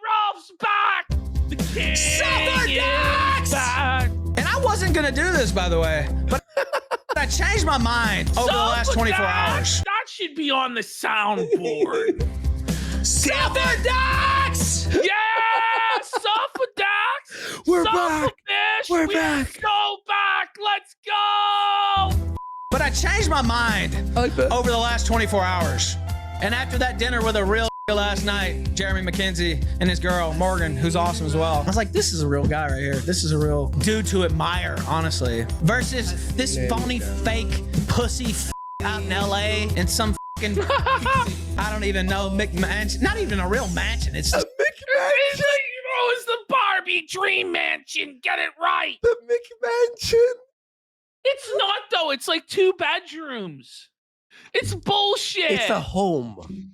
Ralph's back! The king Suffer, is Dax! back! And I wasn't going to do this, by the way, but I changed my mind over the last 24 hours. That should be on the soundboard. Suffer, Dax! Yeah! Suffer, Dax! We're Suffer, back! Fish! We're We back! are so back! Let's go! But I changed my mind I like that. over the last 24 hours. And after that dinner with a real last night, Jeremy McKenzie and his girl, Morgan, who's awesome as well, I was like, this is a real guy right here. This is a real dude to admire, honestly. Versus this phony, fake, pussy out in LA in some fucking, I don't even know, McMansion. Not even a real mansion. It's just It's the Barbie Dream Mansion. Get it right. The McMansion. It's not, though. It's like 2 bedrooms. It's bullshit. It's a home.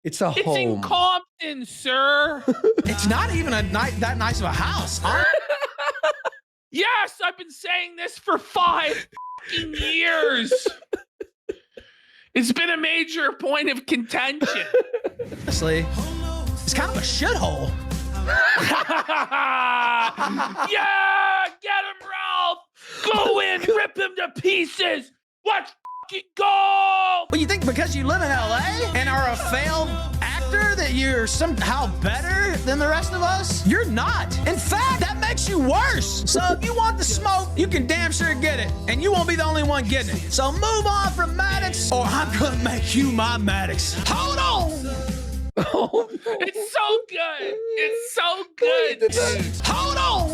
It's a It's home. in Compton, sir. it's not even that nice of a house. Yes, I've been saying this for 5 fucking years. It's been a major point of contention. Honestly, it's kind of a shithole. Yeah, get him, Ralph. Go in, rip him to pieces. Let's fucking go. But you think because you live in LA and are a failed actor that you're somehow better than the rest of us? You're not. In fact, that makes you worse. So if you want the smoke, you can damn sure get it. And you won't be the only one getting it. So move on from Maddox or I'm gonna make you my Maddox. Hold on. Oh, It's so good. It's so good. Hold on.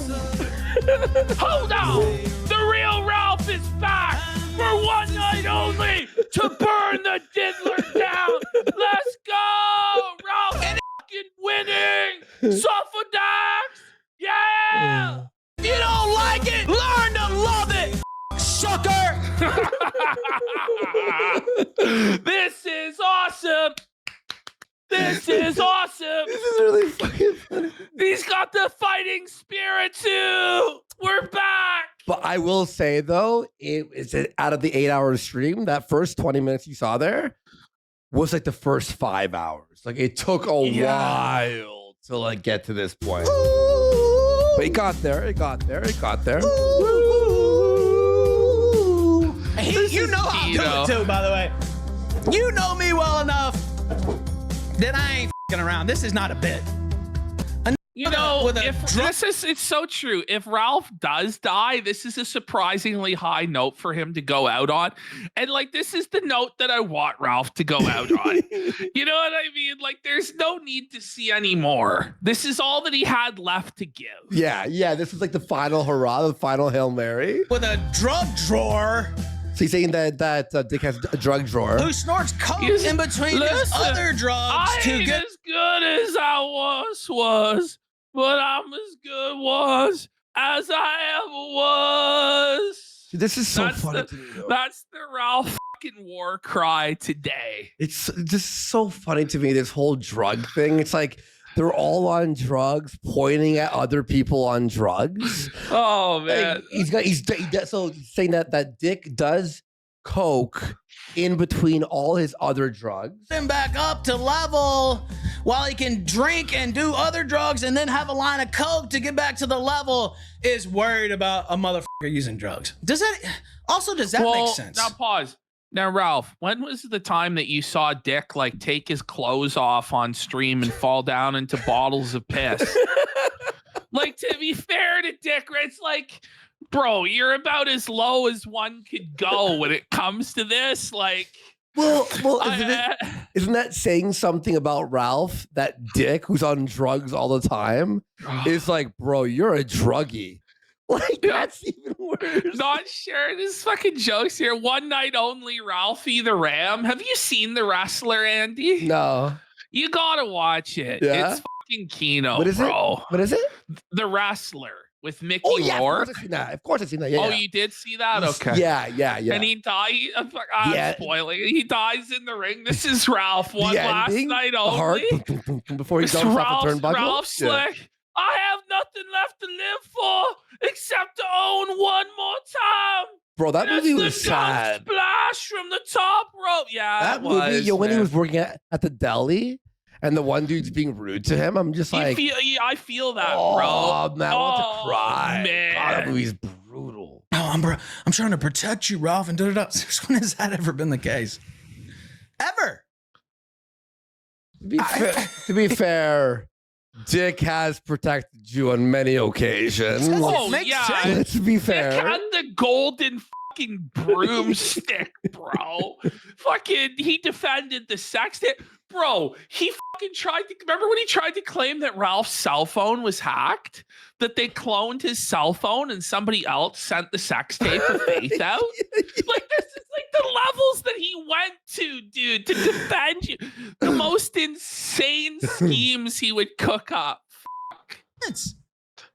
Hold on. The real Ralph is back for one night only to burn the diddler down. Let's go. Ralph fucking winning. Suffer Dax. Yeah. If you don't like it, learn to love it, sucker. This is awesome. This is awesome. This is really fucking funny. He's got the fighting spirit too. We're back. But I will say though, it's out of the 8-hour stream, that first 20 minutes you saw there was like the first 5 hours. Like it took a while to like get to this point. But it got there. It got there. It got there. You know how I'm doing too, by the way. You know me well enough that I ain't f***ing around. This is not a bit. You know, it's so true. If Ralph does die, this is a surprisingly high note for him to go out on. And like, this is the note that I want Ralph to go out on. You know what I mean? Like, there's no need to see any more. This is all that he had left to give. Yeah. This was like the final hurrah, the final Hail Mary. With a drug drawer. So he's saying that Dick has a drug drawer. Who snorts coke in between his other drugs I ain't as good as I once was, but I'm as good as I ever was. This is so funny to me, though. That's the Ralph fucking war cry today. It's just so funny to me, this whole drug thing. It's like they're all on drugs, pointing at other people on drugs. Oh man, like, he's saying that Dick does coke in between all his other drugs. Him back up to level while he can drink and do other drugs and then have a line of coke to get back to the level is worried about a motherfucker using drugs. Does that make sense? Now pause. Now, Ralph, when was the time that you saw Dick like take his clothes off on stream and fall down into bottles of piss? Like, to be fair to Dick, it's like, bro, you're about as low as one could go when it comes to this. Like, well, isn't that saying something about Ralph? That Dick, who's on drugs all the time, is like, bro, you're a druggie. Like, that's even worse. Not sure. This fucking jokes here. One night only, Ralphie the Ram. Have you seen The Wrestler, Andy? No. You gotta watch it. Yeah? It's fucking Kino, What is bro. What is it? The Wrestler with Mickey Of Rourke. course I've seen that. Of course I've seen that. Yeah, Oh, you did see that? Okay. Yeah. And he died. I'm spoiling. He dies in the ring. This is Ralph. One last ending, night the only. heart, before he jumps off the turnbuckle. Ralph's like, I have nothing left to live for except to own one more time. Bro, that movie was the sad. Splash from the top rope. Yeah, that movie. When he was working at the deli, and the one dude's being rude to him, I'm just like, I feel that, bro. Oh man, I want to cry. Man. God, that movie's brutal. Oh, I'm trying to protect you, Ralph, and da. Since when has that ever been the case? Ever? To be fair, Dick has protected you on many occasions. Oh, yeah. Let's be fair. Dick had the golden fucking broomstick, bro. Fucking, he defended the sex tape. Bro, he fucking tried to, remember when he tried to claim that Ralph's cell phone was hacked? That they cloned his cell phone and somebody else sent the sex tape of Faith out? Like, this is like the levels that he went to, dude, to defend you. The most insane schemes he would cook up.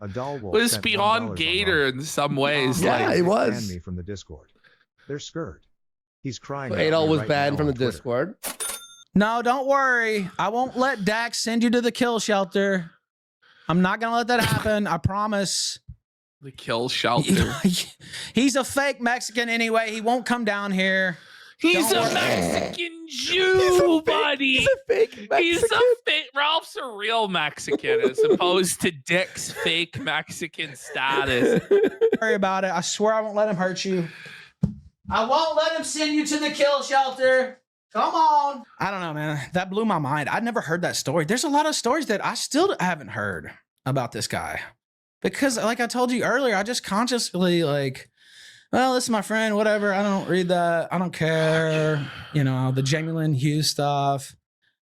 A doll wolf was sent beyond $1 Gator online. in some ways. Yeah, like, it was. Banned me from the Discord. They're scared. He's crying. Adol was banned from the Discord. No, don't worry. I won't let Dax send you to the kill shelter. I'm not going to let that happen. I promise. The kill shelter. He's a fake Mexican anyway. He won't come down here. He's a Mexican Jew, buddy. He's a fake Mexican. Ralph's a real Mexican as opposed to Dick's fake Mexican status. Don't worry about it. I swear I won't let him hurt you. I won't let him send you to the kill shelter. Come on. I don't know, man. That blew my mind. I'd never heard that story. There's a lot of stories that I still haven't heard about this guy. Because like I told you earlier, I just consciously like, well, this is my friend, whatever. I don't read that. I don't care. You know, the Jamie Lynn Hughes stuff.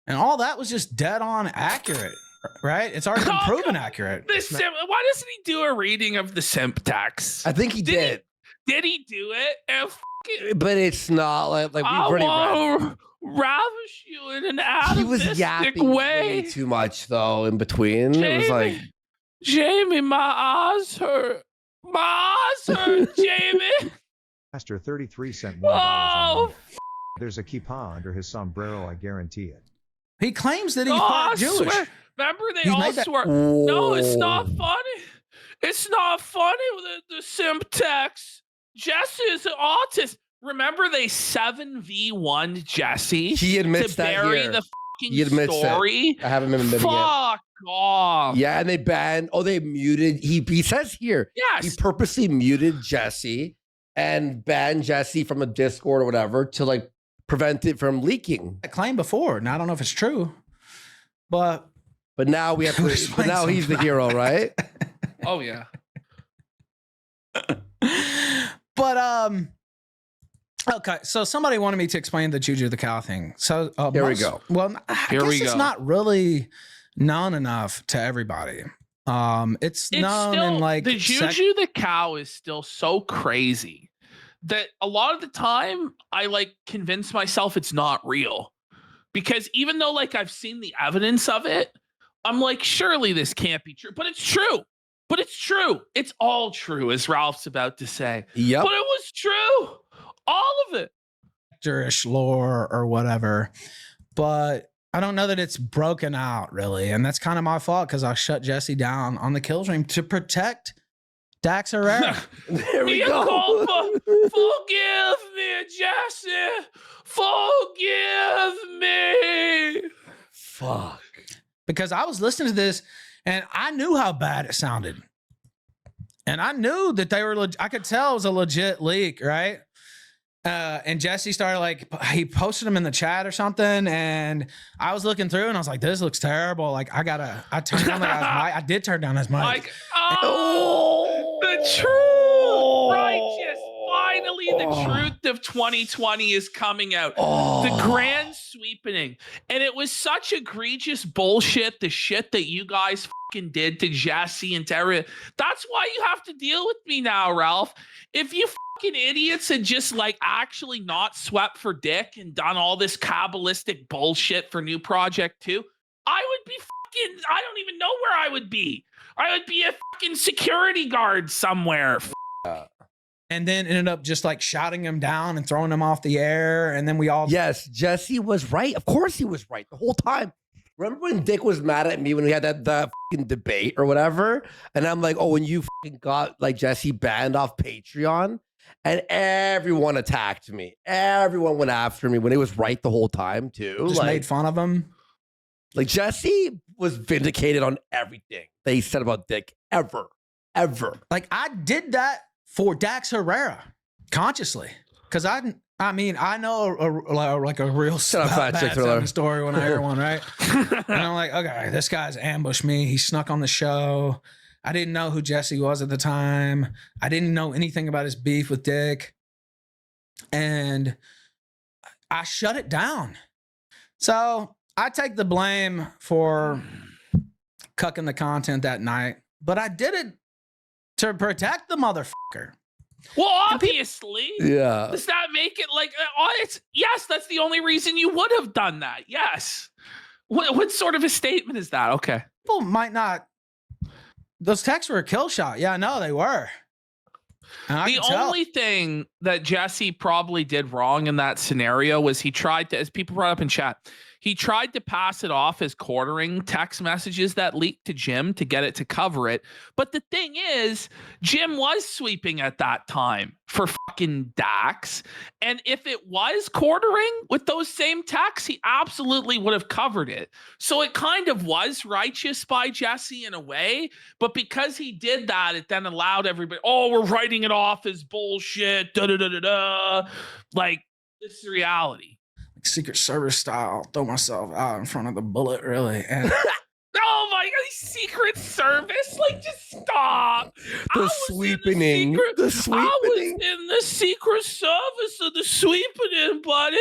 And all that was just dead on accurate, right? It's already been proven accurate. Why doesn't he do a reading of the simp text? I think he did. Did he do it? But it's not like we've already read. Ravish you in an He was atavistic yapping way. way too much though in between. Jamie, it was like, Jamie, my eyes hurt. My eyes hurt, Jamie. Master 33 sent $1 Oh, online. There's a kippah under his sombrero, I guarantee it. He claims that he's part Jewish. Remember, they all swear. No, it's not funny. It's not funny with the Simtex. Jesse is an autist. Remember, they 7v1 Jesse. He admits to bury the fucking story. I haven't been admitting Fuck off. Yeah, and they banned. Oh, they muted. He says here. Yes. He purposely muted Jesse and banned Jesse from a Discord or whatever to like prevent it from leaking. I claimed before, and I don't know if it's true, but now we have to. But now he's the hero, right? Oh yeah. But okay, so somebody wanted me to explain the Juju the cow thing. So here we go. Well, I guess it's not really known enough to everybody. It's known still, in like the Juju the cow is still so crazy that a lot of the time I like convince myself it's not real, because even though like I've seen the evidence of it, I'm like, surely this can't be true, but it's true. But it's true. It's all true, as Ralph's about to say. Yep. But it was true. All of it. Jewish lore or whatever. But I don't know that it's broken out really. And that's kind of my fault because I shut Jesse down on the kill stream to protect Dax Herrera. There we go. Culpa. Forgive me, Jesse. Forgive me. Fuck. Because I was listening to this and I knew how bad it sounded. And I knew that they were, I could tell it was a legit leak, right? And Jesse started like, he posted them in the chat or something. And I was looking through and I was like, this looks terrible. Like I turned down the guy's mic. I did turn down his mic. Like, the true righteous. Finally, the truth of 2020 is coming out. The grand sweepening. And it was such egregious bullshit, the shit that you guys fucking did to Jesse and Terry. That's why you have to deal with me now, Ralph. If you fucking idiots had just like actually not swept for dick and done all this Kabbalistic bullshit for New Project 2, I would be fucking, I don't even know where I would be. I would be a fucking security guard somewhere. And then ended up just like shouting him down and throwing him off the air. And then we all. Yes, Jesse was right. Of course he was right the whole time. Remember when Dick was mad at me when we had that fucking debate or whatever? And I'm like, oh, when you fucking got like Jesse banned off Patreon and everyone attacked me. Everyone went after me when it was right the whole time too. Just made fun of him. Like Jesse was vindicated on everything that he said about Dick ever. Like I did that for Dax Herrera consciously. Cause I know a real bad story when I hear one, right? And I'm like, okay, this guy's ambushed me. He snuck on the show. I didn't know who Jesse was at the time. I didn't know anything about his beef with Dick. And I shut it down. So I take the blame for cucking the content that night, but I did it to protect the motherfucker. Well, obviously. Yeah. Does that make it like, yes, that's the only reason you would have done that. Yes. What sort of a statement is that? Okay. People might not. Those texts were a kill shot. Yeah, I know they were. The only thing that Jesse probably did wrong in that scenario was he tried to, as people brought up in chat, he tried to pass it off as quartering text messages that leaked to Jim to get it to cover it. But the thing is, Jim was sweeping at that time for fucking Dax. And if it was quartering with those same texts, he absolutely would have covered it. So it kind of was righteous by Jesse in a way. But because he did that, it then allowed everybody, oh, we're writing it off as bullshit. Da da da da da. Like, this is reality. Secret Service style, throw myself out in front of the bullet, really. And oh my god, Secret Service? Like, just stop. The sweepening. I was in the Secret Service of the sweepening, buddy.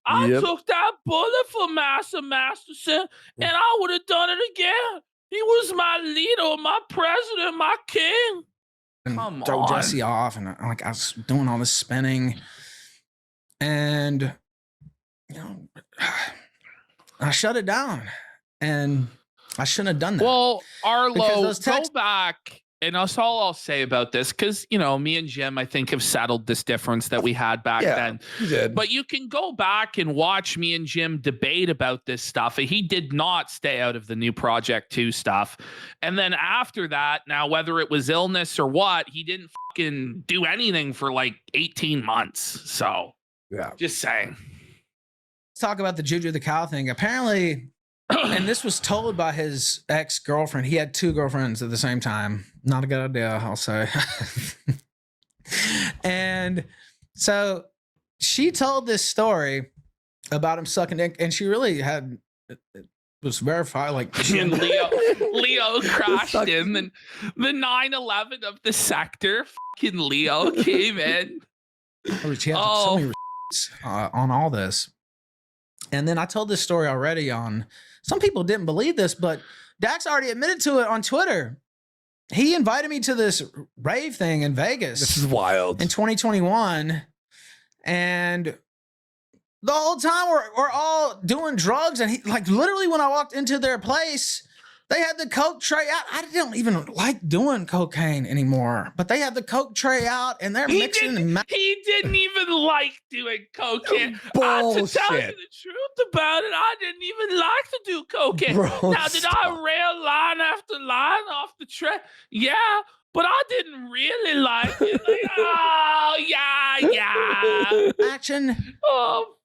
I took that bullet for Master Masterson, and I would have done it again. He was my leader, my president, my king. And come throw on. Jesse off, and like I was doing all this spinning, and you know, I shut it down, and I shouldn't have done that. Well, Arlo, go back and that's all I'll say about this, because, you know, me and Jim, I think, have settled this difference that we had back then. You did. But you can go back and watch me and Jim debate about this stuff. He did not stay out of the new Project 2 stuff. And then after that, now, whether it was illness or what, he didn't fucking do anything for like 18 months. So, yeah, just saying. Let's talk about the Juju the Cow thing. Apparently, and this was told by his ex-girlfriend. He had 2 girlfriends at the same time. Not a good idea, I'll say. And so she told this story about him sucking dick, and she really had, it was verified. Like, and Leo crashed in, and the 9/11 of the sector, fucking Leo came in. She had so many on all this. And then I told this story already on, some people didn't believe this, but Dax already admitted to it on Twitter. He invited me to this rave thing in Vegas. This is wild. In 2021. And the whole time we're all doing drugs. And he, like, literally when I walked into their place, they had the Coke tray out. I don't even like doing cocaine anymore, but they had the Coke tray out and they're mixing. He didn't even like doing cocaine. To Bullshit. tell you the truth about it, I didn't even like to do cocaine. Bro, now, did I rail line after line off the tray? Yeah, but I didn't really like it. Like, oh, yeah. Action. Oh,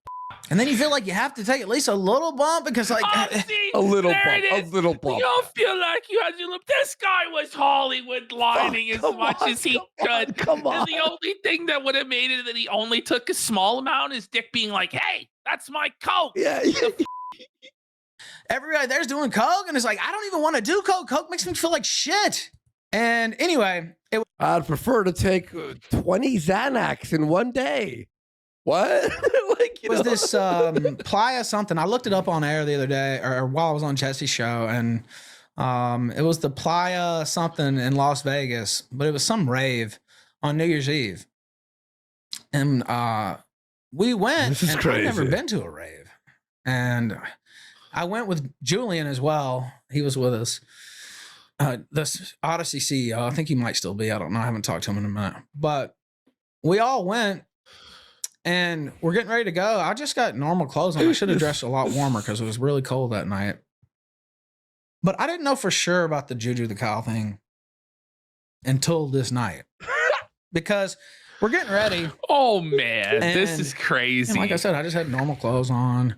and then you feel like you have to take at least a little bump because, like, see, a little there bump, it is. a little bump. You don't feel like you had to look. This guy was Hollywood lining as much as he could. Come on. And the only thing that would have made it that he only took a small amount is Dick being like, "Hey, that's my Coke." Yeah. Everybody there's doing coke, and it's like, I don't even want to do coke. Coke makes me feel like shit. And anyway, I'd prefer to take 20 Xanax in one day. What? Like, was this Playa something? I looked it up on air the other day, or while I was on Jesse's show, and it was the Playa something in Las Vegas, but it was some rave on New Year's Eve. And we went. This is and crazy. I've never been to a rave. And I went with Julian as well. He was with us. This Odyssey CEO, I think he might still be. I don't know. I haven't talked to him in a minute. But we all went. And we're getting ready to go. I just got normal clothes on. I should have dressed a lot warmer because it was really cold that night. But I didn't know for sure about the Juju the Cow thing until this night. Because we're getting ready. Oh, man. This is crazy. And like I said, I just had normal clothes on.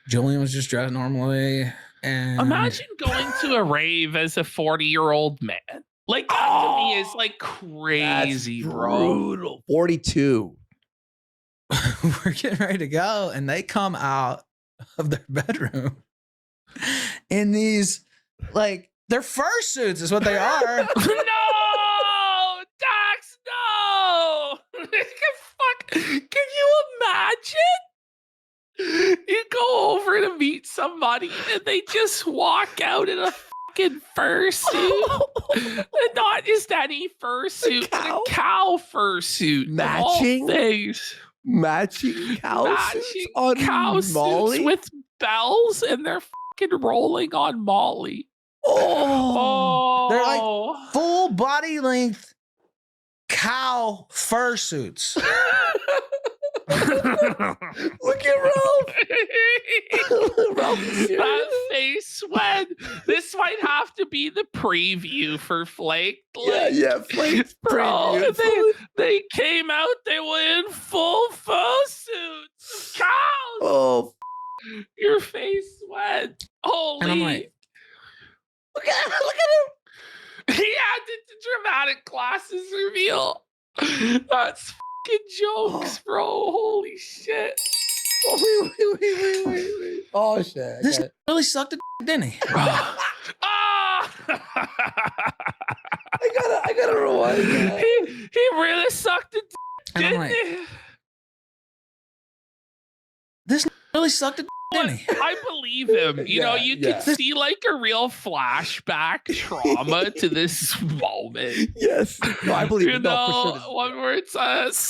Julian was just dressed normally. And imagine going to a rave as a 40-year-old man. Like, that to me is like crazy, brutal. 42. We're getting ready to go, and they come out of their bedroom in these, like, they're fursuits is what they are. No, Dax, no. Fuck. Can you imagine? You go over to meet somebody, and they just walk out in a fucking fursuit. And not just any fursuit, but a cow fursuit. Matching things. Matching cow Matching suits on cow Molly? suits with bells, and they're fucking rolling on Molly. Oh, They're like full body length cow fursuits. Look at Ralph. That face when this might have to be the preview for Flake. Yeah, Flake's Bro, preview. they came out, they were in full suits. Cows. Oh, your face went. Holy. And I'm like, look at him. He had the dramatic glasses reveal. That's fucking jokes, bro. Holy shit. Oh, wait. Oh, shit. This really sucked a didn't he? Ah! I gotta rewind that. He really sucked it, And I'm didn't like, he? this really sucked a didn't he? I believe him. You know, you could see like a real flashback trauma to this moment. Yes. No, I believe you it. know, No, for sure. one where it's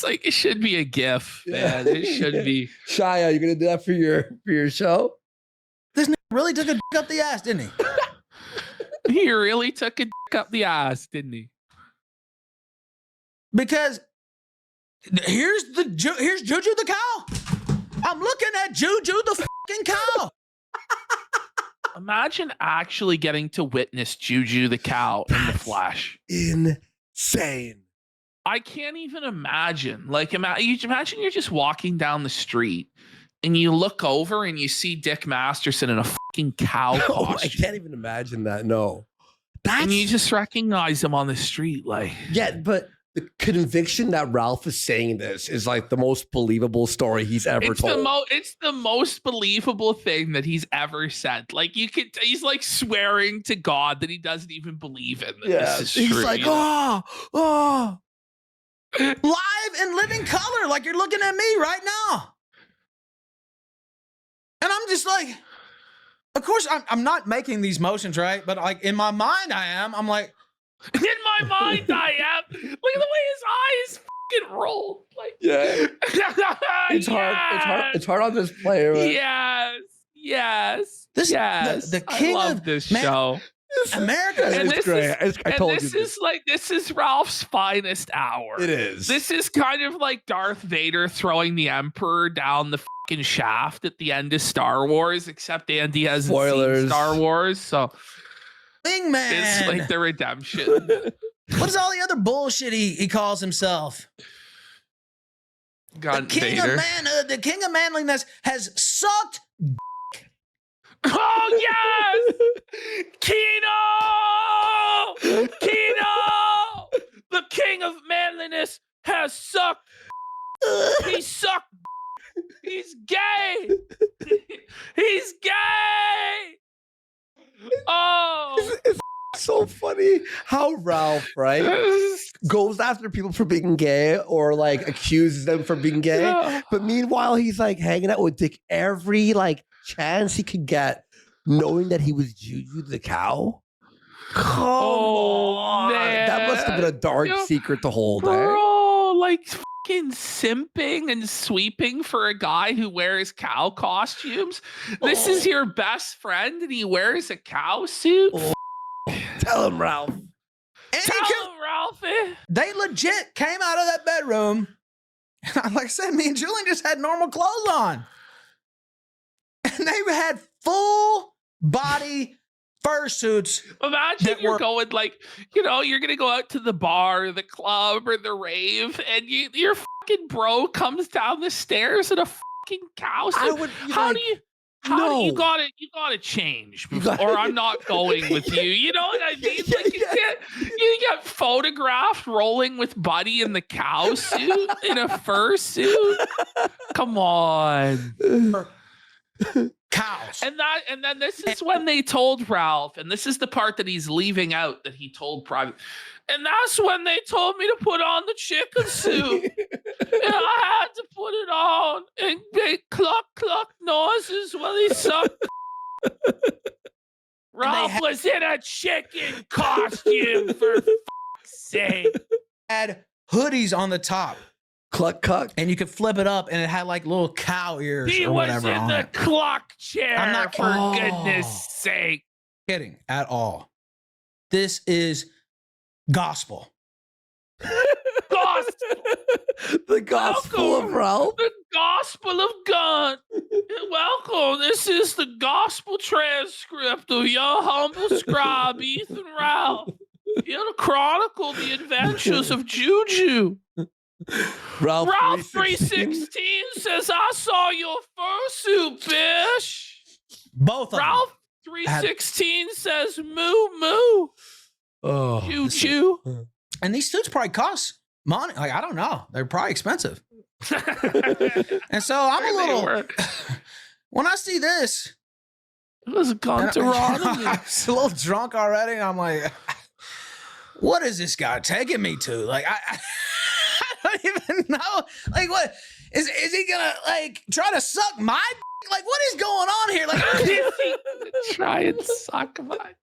like it should be a GIF, man. It should be. Shia, you gonna do that for your show? This really took a up the ass, didn't he? He really took a dick up the ass, didn't he? Because here's Juju the cow. I'm looking at Juju the fucking cow. Imagine actually getting to witness Juju the cow in the flesh. Insane. I can't even imagine. Like, imagine you're just walking down the street and you look over and you see Dick Masterson in a fucking cow costume. I can't even imagine that. No. And you just recognize him on the street. Like, yeah, but the conviction that Ralph is saying this is like the most believable story he's ever told. It's the most believable thing that he's ever said. Like, he's like swearing to God that he doesn't even believe in that this is he's true. Like, live in living color, like you're looking at me right now. And I'm just like, of course, I'm not making these motions, right? But like in my mind, I am. I'm like, in my mind, I am. Look at the way his eyes fucking roll. Like, yeah, it's hard. It's hard on this player. Yes. The king of this show. America. And it's great. I told you this is Ralph's finest hour. It is. This is kind of like Darth Vader throwing the Emperor down the fucking shaft at the end of Star Wars, except Andy hasn't seen Star Wars, so Wingman. It's like the redemption. What is all the other bullshit he calls himself? God, the king Vader. Of the king of manliness has sucked. Oh yes, Kino! The king of manliness has sucked. He sucked. He's gay. He's gay. Oh, it's so funny how Ralph, right, goes after people for being gay or like accuses them for being gay. Yeah. But meanwhile, he's like hanging out with Dick every like chance he could get, knowing that he was Juju the cow. Come on. Man. That must have been a dark secret to hold. Bro, like fucking simping and sweeping for a guy who wears cow costumes. This is your best friend and he wears a cow suit. Tell him, Ralph. Tell him, Ralphie. They legit came out of that bedroom. Like I said, me and Julian just had normal clothes on. And they had full body fursuits. Imagine you're going like, you're going to go out to the bar, or the club, or the rave, and your fucking bro comes down the stairs in a fucking cow suit. How do you gotta change or I'm not going with you. You know what I mean? Like you get photographed rolling with Buddy in the cow suit, in a fursuit. Come on. Cows. And then this is when they told Ralph, and this is the part that he's leaving out that he told Private. And that's when they told me to put on the chicken suit. And I had to put it on and make cluck noises while he sucked. Ralph was in a chicken costume, for fuck's sake. Had hoodies on the top. Cluck cuck. And you could flip it up and it had like little cow ears or whatever on it. He was in the clock chair, I'm not for goodness sake. Kidding at all. This is gospel. The gospel of Ralph. The gospel of God. Welcome. This is the gospel transcript of your humble scribe, Ethan Ralph. Here to chronicle the adventures of Juju. Ralph 316 says, I saw your fursuit, bitch. Both of Ralph 316 says, moo, moo. Oh, choo, choo. And these suits probably cost money. Like, I don't know. They're probably expensive. And so I'm a little, when I see this, it was gone to I was a little drunk already. And I'm like, what is this guy taking me to? Like, I don't even know. Like, what is he gonna like try to suck my? Like, what is going on here? Like, try and suck my.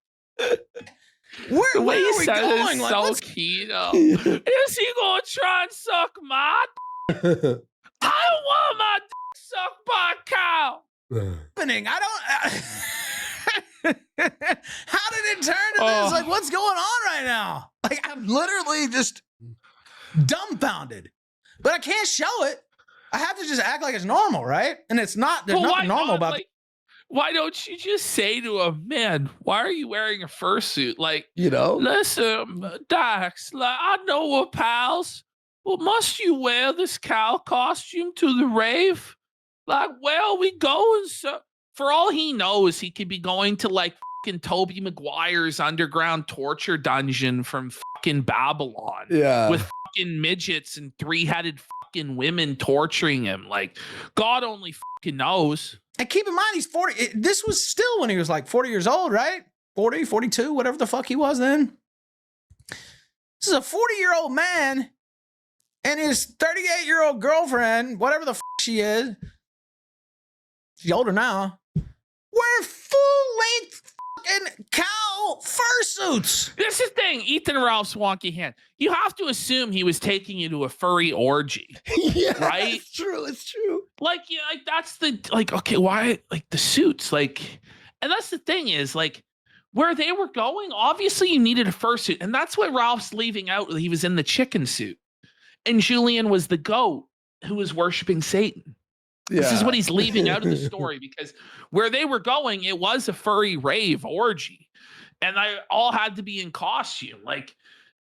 Where are we going? Like, so keto. Is he gonna try and suck my? I don't want my sucked by a cow. Happening? I don't. How did it turn to this? Like, what's going on right now? Like, I'm literally just. dumbfounded. But I can't show it. I have to just act like it's normal, right? And it's not. There's nothing normal about it. Why don't you just say to him, man, why are you wearing a fursuit? Like, listen, Dax, like, I know we're pals, but must you wear this cow costume to the rave? Like, where are we going? So, for all he knows, he could be going to like fucking Tobey Maguire's underground torture dungeon from fucking Babylon. Yeah. With fucking midgets and 3-headed fucking women torturing him. Like, God only fucking knows. And keep in mind, he's 40. This was still when he was like 40 years old, right? 40, 42, whatever the fuck he was then. This is a 40-year-old man and his 38-year-old girlfriend, whatever the fuck she is. She's older now. Wearing full-length fucking cow fursuits. This is the thing, Ethan Ralph's wonky hand. You have to assume he was taking you to a furry orgy. Yeah, right? It's true. It's true. Like, yeah, like that's the, like, okay, why, like the suits, like, and that's the thing is, like, where they were going, obviously you needed a fursuit. And that's what Ralph's leaving out. He was in the chicken suit. And Julian was the goat who was worshiping Satan. Yeah. This is what he's leaving out of the story, because where they were going, it was a furry rave orgy. And they all had to be in costume. Like,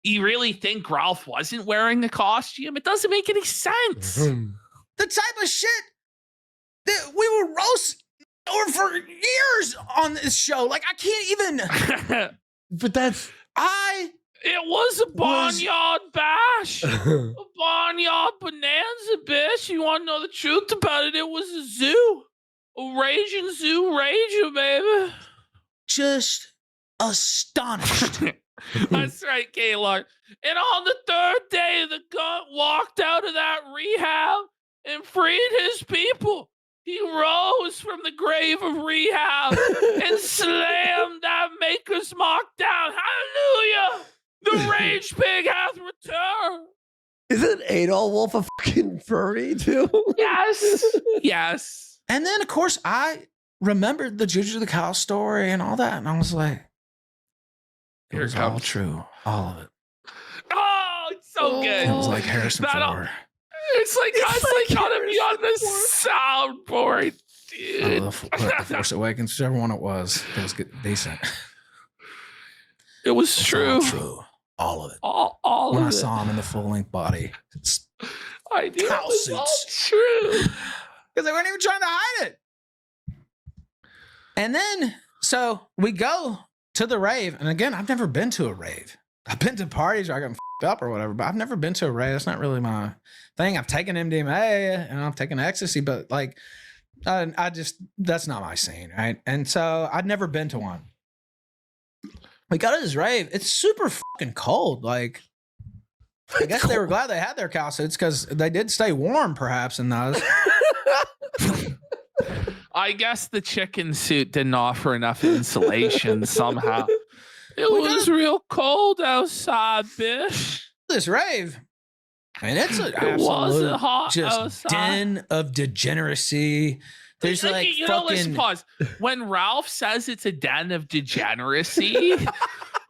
you really think Ralph wasn't wearing a costume? It doesn't make any sense. The type of shit that we were roasting over for years on this show. Like, I can't even. But that's. It was a barnyard bash. A barnyard bonanza, bitch. You want to know the truth about it? It was a zoo. A raging zoo rager, baby. Just astonished. That's right, Gaylord. And on the third day, the gun walked out of that rehab and freed his people. He rose from the grave of rehab and slammed that maker's mark down. Hallelujah! The rage pig hath returned. Isn't Adolf Wolf a fucking furry too? Yes. Yes. And then, of course, I remembered the Juju the Cow story and all that. And I was like, it was all true. All of it. Oh, it's so good. It was like Harrison Ford. It's like gotta be on the soundboard, dude. The Force Awakens, whichever one it was good, decent. It was true. True. All of it. All when of I it. saw him in the full-length body. I knew cow it was suits. all true. Because they weren't even trying to hide it. And then, so we go to the rave. And again, I've never been to a rave. I've been to parties where I got f***ed up or whatever, but I've never been to a rave. That's not really my thing. I've taken MDMA and I've taken ecstasy, but like, that's not my scene, right? And so I'd never been to one. We go to this rave. It's super fucking cold. Like, I guess they were glad they had their cow suits because they did stay warm, perhaps, in those. I guess the chicken suit didn't offer enough insulation somehow. It was real cold outside, bitch. This rave. I mean, it's an absolute hot just outside. Den of degeneracy. There's like you fucking... know, let's pause. When Ralph says it's a den of degeneracy,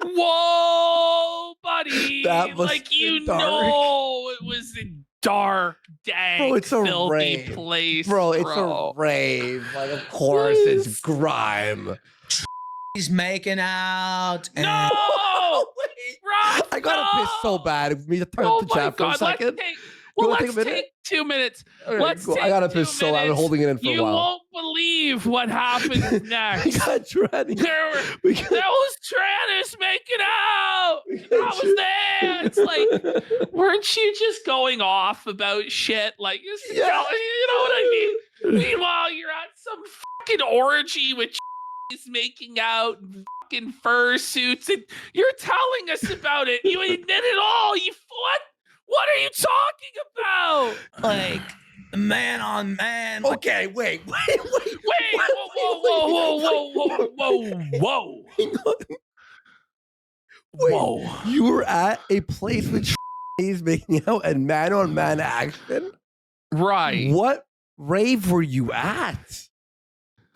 whoa, buddy. That was like, you dark. know it was a dark, dank, it's a filthy rave. place. Bro, it's a rave. Like, of course, it's grime. He's making out. And... No! Ralph, I gotta piss so bad. Me to turn oh the chat for a second. Let's take 2 minutes. Right, let's cool. take I gotta 2 piss so I've been holding it in for a while. You won't believe what happens next. We got tranny. There was Trannis making out. I was there. It's like, weren't you just going off about shit? Like, you know what I mean? Meanwhile, you're at some fucking orgy with making out in fucking fur suits, and you're telling us about it. You admit it all. You what? What are you talking about? Like, man on man. Okay, wait. Whoa. Whoa. You were at a place with he's making out and man on man action? Right. What rave were you at?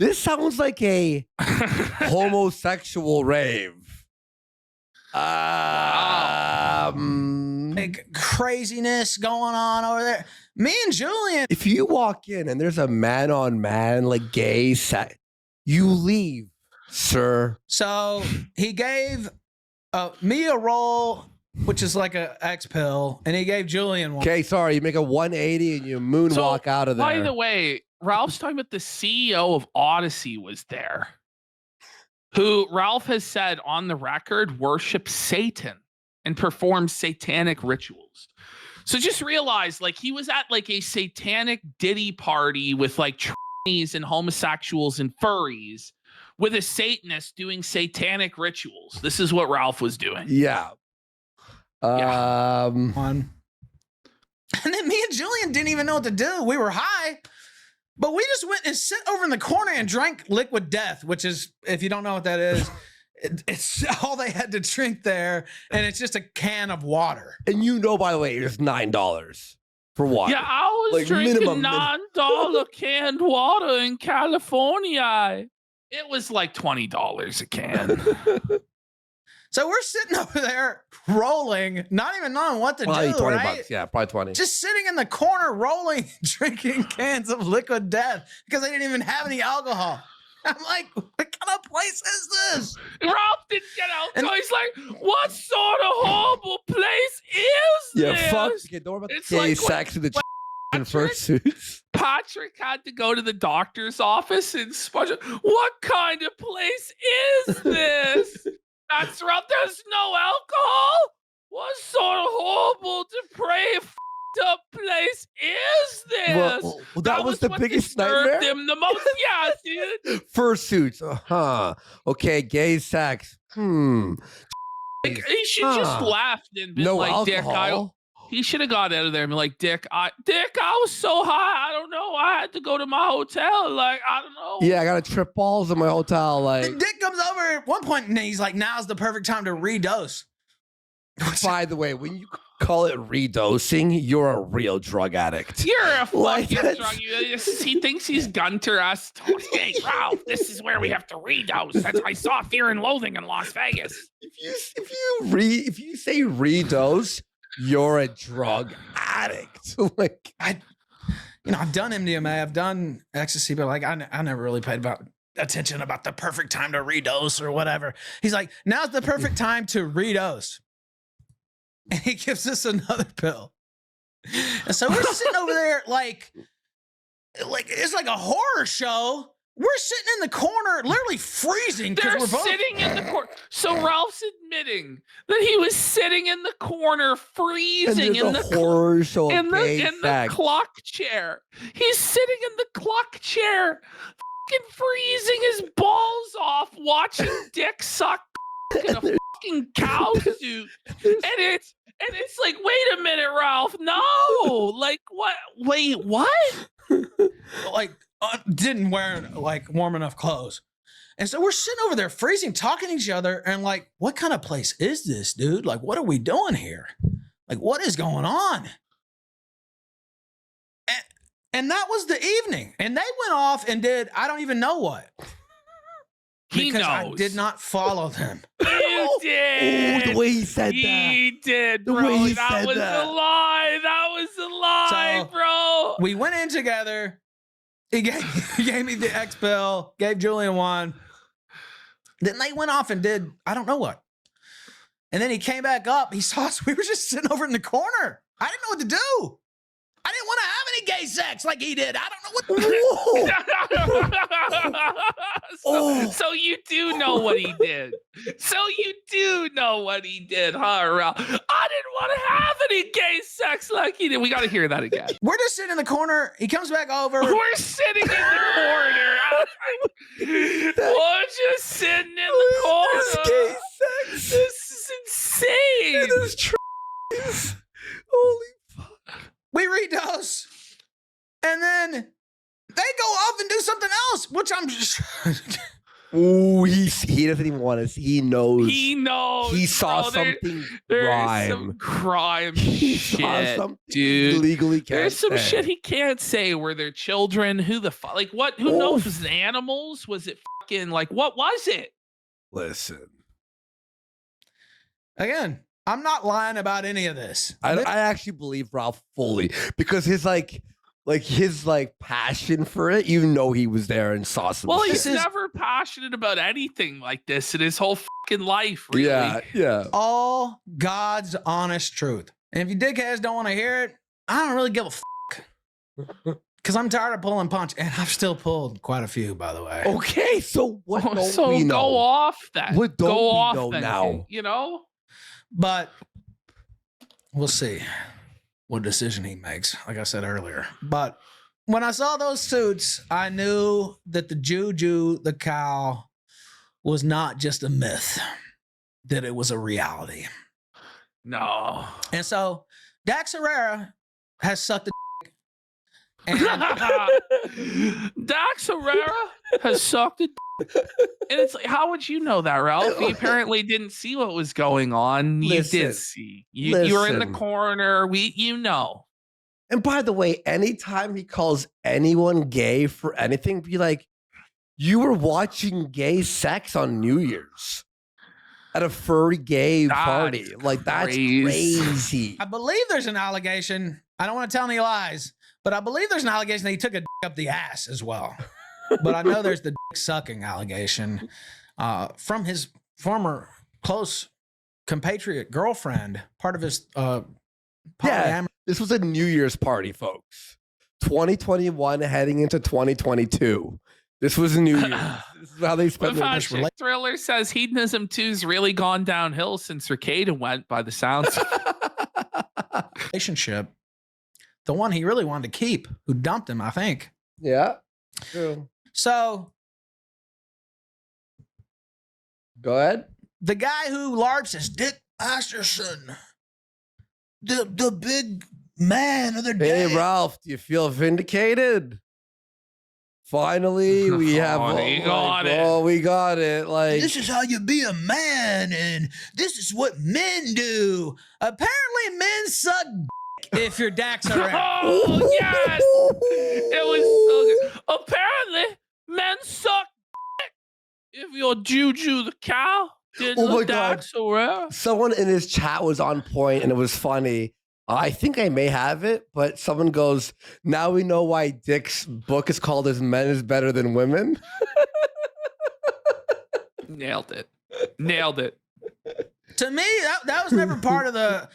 This sounds like a homosexual rave. Like, like craziness going on over there. Me and Julian. If you walk in and there's a man on man, like gay sex, you leave, sir. So he gave me a roll, which is like a X pill, and he gave Julian one. Okay, sorry, you make a 180 and you moonwalk out of there. By the way, Ralph's talking about the CEO of Odyssey was there, who Ralph has said on the record worships Satan and performs satanic rituals. So just realize, like, he was at like a satanic ditty party with like trannies and homosexuals and furries with a Satanist doing satanic rituals. This is what Ralph was doing. Yeah. And then me and Julian didn't even know what to do. We were high, but we just went and sit over in the corner and drank liquid death, which is, if you don't know what that is, it's all they had to drink there, and it's just a can of water. And by the way, it's $9 for water. Yeah, I was like drinking $9 canned water in California. It was like $20 a can. So we're sitting over there rolling, not even knowing what to do, 20 right? bucks. Yeah, probably 20. Just sitting in the corner rolling, drinking cans of liquid death because they didn't even have any alcohol. I'm like, what kind of place is this? Ralph didn't get out, so he's like, what sort of horrible place is this? Yeah, fuck. Okay, don't worry about the gay sex in the in fursuits. Patrick had to go to the doctor's office and sponge. What kind of place is this? That's right. There's no alcohol. What sort of horrible, depraved, up place is this? Well, that was the biggest nightmare. Him the most, yeah, dude. Fursuits, okay, gay sex. Like, he should just laughed and been no like, alcohol. Dick, he should have got out of there and been like, Dick, I was so high, I don't know. I had to go to my hotel. Like, I don't know. Yeah, I got to trip balls in my hotel. Like, and Dick comes over at one point and he's like, "Now's the perfect time to redose." By the way, when you call it redosing, you're a real drug addict. You're a fucking drug. He thinks he's Gunter us. Hey, Ralph, this is where we have to redose. That's I saw Fear and Loathing in Las Vegas. If you say redose, you're a drug addict. Like, I've done MDMA, I've done ecstasy, but like I never really paid attention about the perfect time to redose or whatever. He's like, now's the perfect time to redose. And he gives us another pill. And so we're sitting over there like it's like a horror show. We're sitting in the corner, literally freezing. They're we're both sitting in the corner. So Ralph's admitting that he was sitting in the corner, freezing in the horror show in the clock chair. He's sitting in the clock chair, fucking freezing his balls off, watching Dick suck in a fucking cow suit, and it's like, wait a minute, Ralph, no, like what? Wait, what? like didn't wear like warm enough clothes, and so we're sitting over there freezing, talking to each other, and like, what kind of place is this, dude? Like, what are we doing here? Like, what is going on? And that was the evening, and they went off and did I don't even know what. Because I did not follow them. You did. Oh, the way he said that. He did, bro. That was a lie. That was a lie, bro. We went in together. He gave me the X pill, gave Julian one. Then they went off and did I don't know what. And then he came back up. He saw us. We were just sitting over in the corner. I didn't know what to do. I didn't want to have any gay sex like he did. I don't know what to do. So you do know what he did. So you do know what he did, huh, Ralph? I didn't want to have any gay sex like he did. We got to hear that again. We're just sitting in the corner. He comes back over. We're sitting in the corner. We're just sitting in the corner. This gay sex. This is insane. This is holy fuck. We redose, and then they go off and do something else, which I'm just. Ooh, he doesn't even want to see. He knows. He knows. He saw something crime. Some crime shit, dude. Legally, there's some shit he can't say. Were there children? Who the fuck? Like what? Who knows? Was it animals? Was it fucking like what was it? Listen. Again, I'm not lying about any of this. I actually believe Ralph fully because his passion for it, you know, he was there and saw some. Well, shit. he's never passionate about anything like this in his whole fucking life, really. Yeah. All God's honest truth. And if you dickheads don't want to hear it, I don't really give a fuck. Because I'm tired of pulling punch, and I've still pulled quite a few, by the way. Okay, so what don't So we know? go off then. What don't go we off know then, now? You know? But we'll see what decision he makes, like I said earlier. But when I saw those suits, I knew that the Juju, the cow, was not just a myth, that it was a reality. No. And so Dax Herrera has sucked a dick. And Dax Herrera has sucked it. And it's like, how would you know that, Ralph? You apparently didn't see what was going on. You did see. You were in the corner. You know. And by the way, anytime he calls anyone gay for anything, be like, you were watching gay sex on New Year's at a furry gay party. Like, that's crazy. I believe there's an allegation. I don't want to tell any lies, but I believe there's an allegation that he took a dick up the ass as well. But I know there's the dick sucking allegation from his former close compatriot girlfriend, part of his yeah, this was a New Year's party, folks. 2021 heading into 2022. This was New Year's. This is how they spent their relationship. Thriller says Hedonism 2's really gone downhill since Ricada went, by the sounds. Relationship. The one he really wanted to keep, who dumped him, I think. Yeah. True. So, go ahead. The guy who LARPs is Dick Masterson, the big man of the day. Hey, Ralph, do you feel vindicated? Finally, we have. We got it. Oh, we got it. Like, this is how you be a man, and this is what men do. Apparently, men suck dick if you're Dax Herrera. Oh, yes. It was so good. Apparently, men suck dick if you're Juju the cow. Oh my God. Someone in his chat was on point and it was funny. I think I may have it, but someone goes, now we know why Dick's book is called As Men Is Better Than Women. Nailed it. Nailed it. To me, that was never part of the...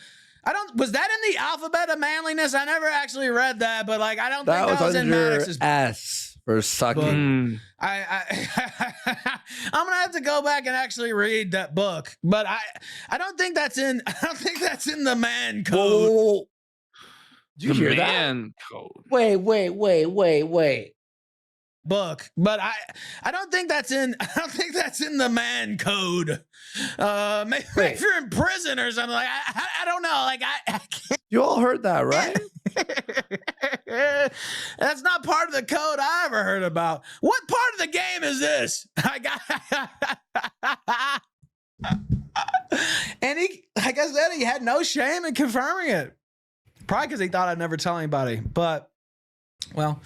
was that in the alphabet of manliness? I never actually read that, but like, I don't think that was in Maddox's S for sucking. I'm gonna have to go back and actually read that book, but I don't think that's in. I don't think that's in the man code. Whoa. Did you hear that? Man code. Wait. Book, but I don't think that's in. I don't think that's in the man code. Maybe if you're in prison or something, like I don't know. Like I can't. You all heard that, right? That's not part of the code I ever heard about. What part of the game is this? And he, like I said, he had no shame in confirming it. Probably because he thought I'd never tell anybody. But, well,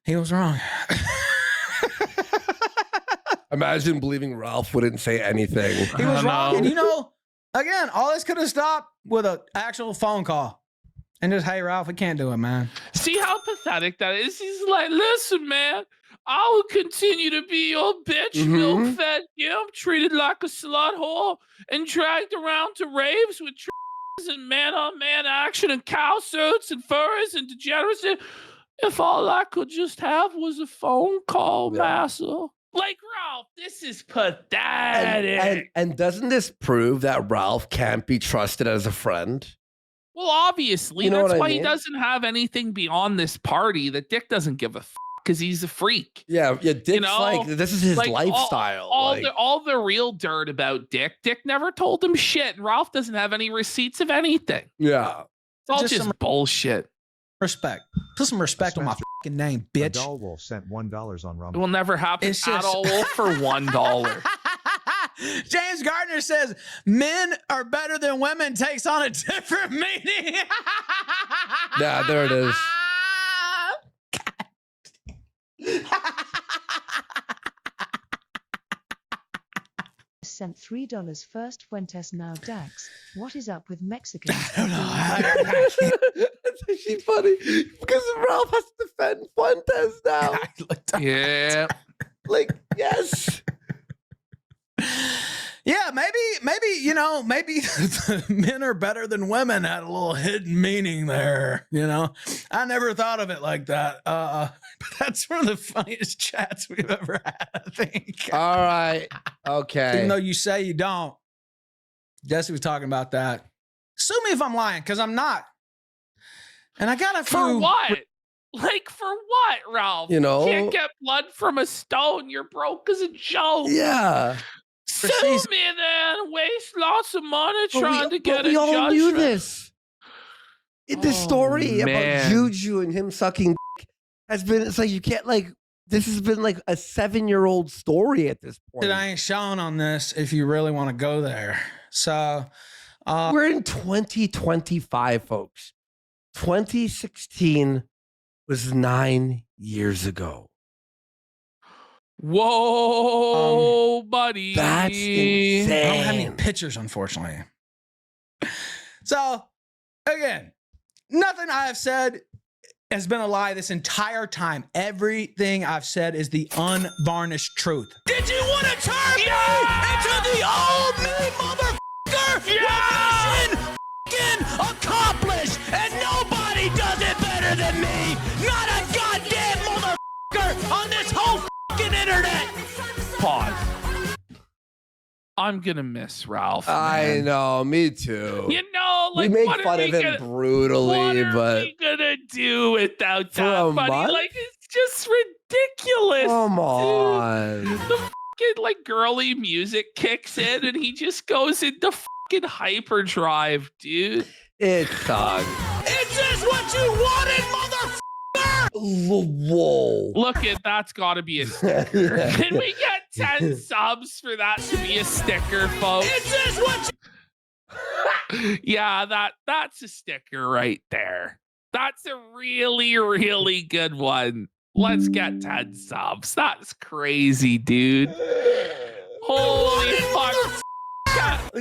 he was wrong. Imagine believing Ralph wouldn't say anything. He was wrong. And again, all this could have stopped with an actual phone call. And just, hey, Ralph, we can't do it, man. See how pathetic that is? He's like, listen, man, I will continue to be your bitch, milk-fed gimp, treated like a slut whore, and dragged around to raves with and man-on-man action and cow suits and furries and degeneracy. If all I could just have was a phone call, master. Like, Ralph, this is pathetic. And doesn't this prove that Ralph can't be trusted as a friend? Well, obviously, that's why he doesn't have anything beyond this party. That Dick doesn't give a f because he's a freak. Yeah. Dick's like, this is his lifestyle. All the real dirt about Dick never told him shit. And Ralph doesn't have any receipts of anything. Yeah. It's all just bullshit. Respect. Put some respect on my fucking name, bitch. Doll Wolf sent $1 on Rumble. It will never happen at all for $1. James Gardner says men are better than women takes on a different meaning. Yeah, there it is. sent $3 first Fuentes now Dax. What is up with Mexicans? That's actually funny because Ralph has to defend Fuentes now. Yeah. Like, yes. Yeah, maybe the men are better than women had a little hidden meaning there. I never thought of it like that. But that's one of the funniest chats we've ever had, I think. All right. Okay. Even though you say you don't. Jesse was talking about that. Sue me if I'm lying, because I'm not. And I got a few. For what? Like, for what, Ralph? Can't get blood from a stone. You're broke as a joke. Yeah. Sue me then. Waste lots of money trying to get a we all judgment. knew this. The story about Juju and him sucking dick has been, it's like, you can't, like, this has been like a 7-year-old story at this point. I ain't showing on this if you really want to go there. So we're in 2025, folks. 2016 was 9 years ago. Whoa, buddy. That's insane. I don't have any pictures, unfortunately. So, again, nothing I have said has been a lie this entire time. Everything I've said is the unvarnished truth. Did you want to turn me into the old me, motherfucker? Yeah! Mission fucking accomplished, and nobody does it better than me. Not a goddamn motherfucker on this whole fucking internet. Pause. I'm gonna miss Ralph. I Man. know, me too. Like, we make what fun are of we him brutally, what but are we gonna do without for that, a buddy? month? Like, it's just ridiculous. Come dude. on. The fucking like girly music kicks in, and he just goes into fucking hyperdrive, dude. It sucks. Is this what you wanted, motherfucker? Whoa. Look at that's got to be a sticker. Can we get 10 subs for that to be a sticker, folks? Is this what you... Yeah, that's a sticker right there. That's a really, really good one. Let's get 10 subs. That's crazy, dude. Holy fuck.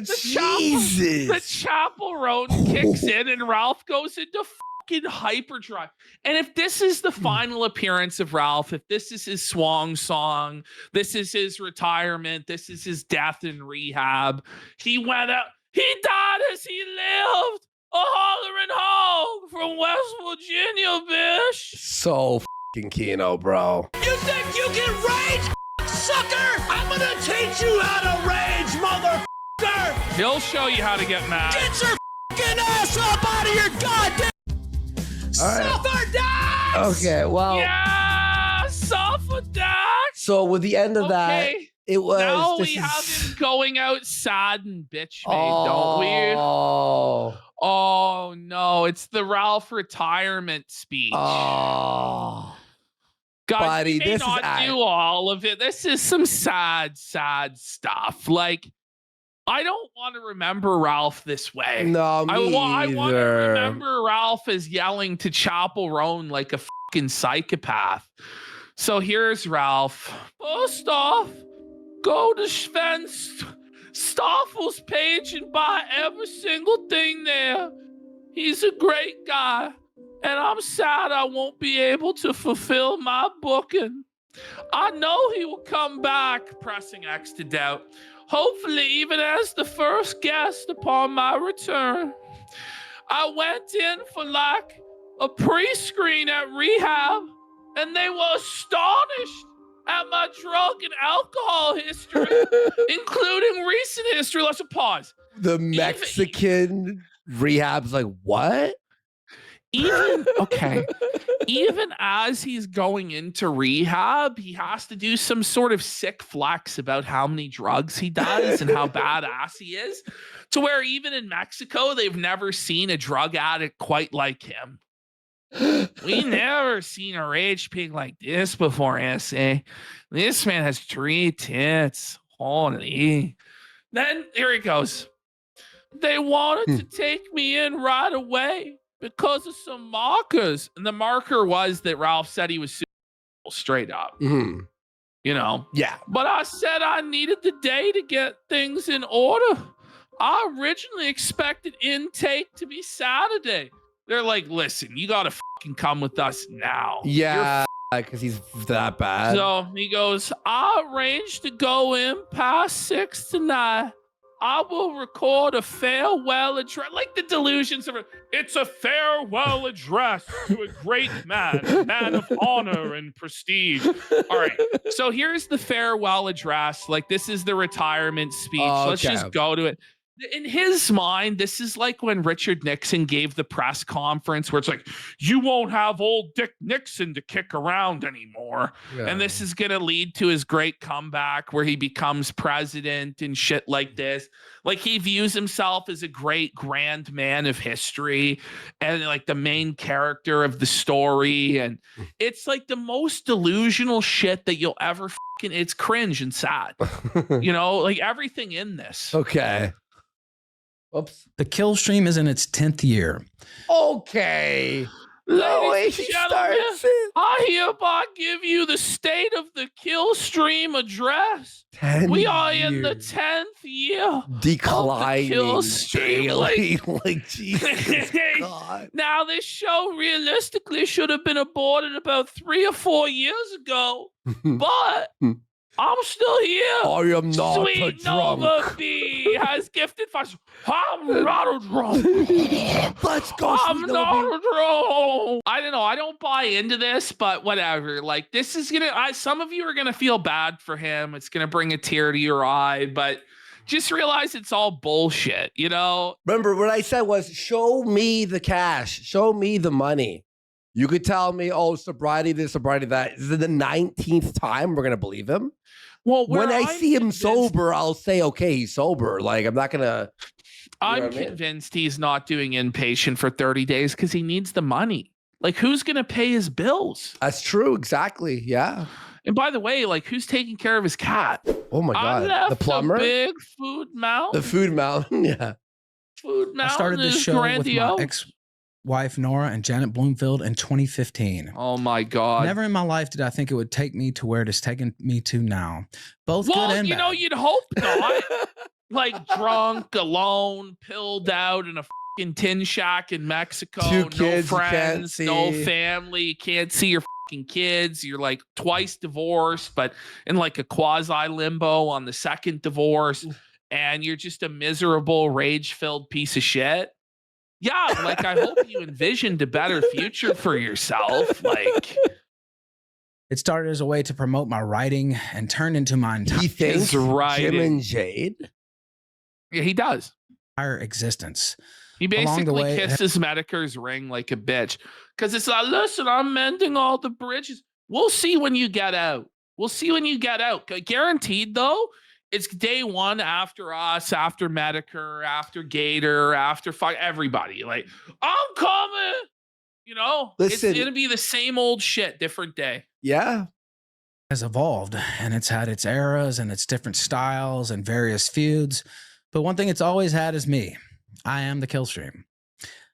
Jesus. The chaperone kicks in and Ralph goes into fucking hyperdrive. And if this is the final appearance of Ralph, if this is his swan song, this is his retirement, this is his death in rehab, he went out, he died as he lived, a hollering hog from West Virginia, bish. So fucking Keno, bro. You think you can rage, sucker? I'm gonna teach you how to rage, motherfucker! He'll show you how to get mad. Get your fucking ass up out of your goddamn suffer dax! Okay, well. Yeah, suffer dax! So with the end of that, it was. Now we have him going out sad and bitch made, don't we? Oh no, it's the Ralph retirement speech. Oh. God, buddy, we may this not is do all of it. This is some sad, sad stuff. Like, I don't want to remember Ralph this way. No, me I want to either. remember Ralph as yelling to Chaperone like a fucking psychopath. So here's Ralph. First off, go to Sven Stoffel's page and buy every single thing there. He's a great guy. And I'm sad I won't be able to fulfill my booking. I know he will come back, pressing X to doubt. Hopefully, even as the first guest upon my return. I went in for like a pre-screen at Rehab, and they were astonished at my drug and alcohol history, including recent history. Let's pause. The Mexican Rehab's like, what? Even as he's going into rehab, he has to do some sort of sick flex about how many drugs he does and how badass he is, to where even in Mexico, they've never seen a drug addict quite like him. We never seen a rage pig like this before, SA. This man has 3 tits. Holy. Then here he goes. They wanted to take me in right away because of some markers. And the marker was that Ralph said he was suicidal, straight up. Mm-hmm. you know? Yeah. But I said I needed the day to get things in order. I originally expected intake to be Saturday. They're like, listen, you got to fucking come with us now. Yeah, because he's that bad. So he goes, I arranged to go in past 6 tonight. I will record a farewell address, like the delusions of it. It's a farewell address to a great man, a man of honor and prestige. All right. So here's the farewell address. Like, this is the retirement speech. Oh, Let's okay. just go to it. In his mind, this is like when Richard Nixon gave the press conference where it's like, you won't have old Dick Nixon to kick around anymore. Yeah. And this is going to lead to his great comeback where he becomes president and shit like this. Like, he views himself as a great grand man of history and like the main character of the story. And it's like the most delusional shit that you'll ever fucking, it's cringe and sad. You know, like everything in this. Okay. Oops. The kill stream is in its 10th year. Okay. No way Ladies he and gentlemen, starts it. I hereby give you the state of the kill stream address. 10 We are in the years. 10th year. Declining kill stream, daily. Like, Jesus God. Now, this show realistically should have been aborted about 3 or 4 years ago, but I'm still here. I am not a Sweet drunk. Nova B has gifted 5. I'm not a drunk. Let's go, I'm Sweet not Nova. a drunk. I don't know. I don't buy into this, but whatever. Like, this is gonna. Some of you are gonna feel bad for him. It's gonna bring a tear to your eye, but just realize it's all bullshit. You know. Remember what I said was, show me the cash. Show me the money. You could tell me, oh, sobriety this, sobriety that. Is it the 19th time we're going to believe him? Well, when I see him convinced- sober, I'll say, okay, he's sober. Like, I'm not going to. I'm what I mean? convinced he's not doing inpatient for 30 days because he needs the money. Like, who's going to pay his bills? That's true. Exactly. Yeah. And by the way, like, who's taking care of his cat? Oh, my I God. left The plumber? a big food mountain. The food mountain. Yeah. Food mountain I started this is show with my grandiose. ex-wife Nora and Janet Bloomfield in 2015. Oh my God. Never in my life did I think it would take me to where it is taking me to now. Both Well, good and you bad. know, you'd hope not. Like, drunk, alone, pilled out in a fucking tin shack in Mexico. Two kids no you can't friends, no see. family. You can't see your fucking kids. You're like twice divorced, but in like a quasi limbo on the second divorce. And you're just a miserable, rage-filled piece of shit. Yeah, like, I hope you envisioned a better future for yourself. Like, It started as a way to promote my writing and turned into my He thinks His writing. Jim and Jade. yeah, he does. entire existence. He Along the basically way- kisses Medicare's ring like a bitch. Because it's like, listen, I'm mending all the bridges. We'll see when you get out. We'll see when you get out. Guaranteed, though, it's day one after us, after Medicare, after Gator, after everybody. Like, I'm coming. You know, Listen. it's going to be the same old shit, different day. Yeah. Has evolved and it's had its eras and its different styles and various feuds. But one thing it's always had is me. I am the kill stream.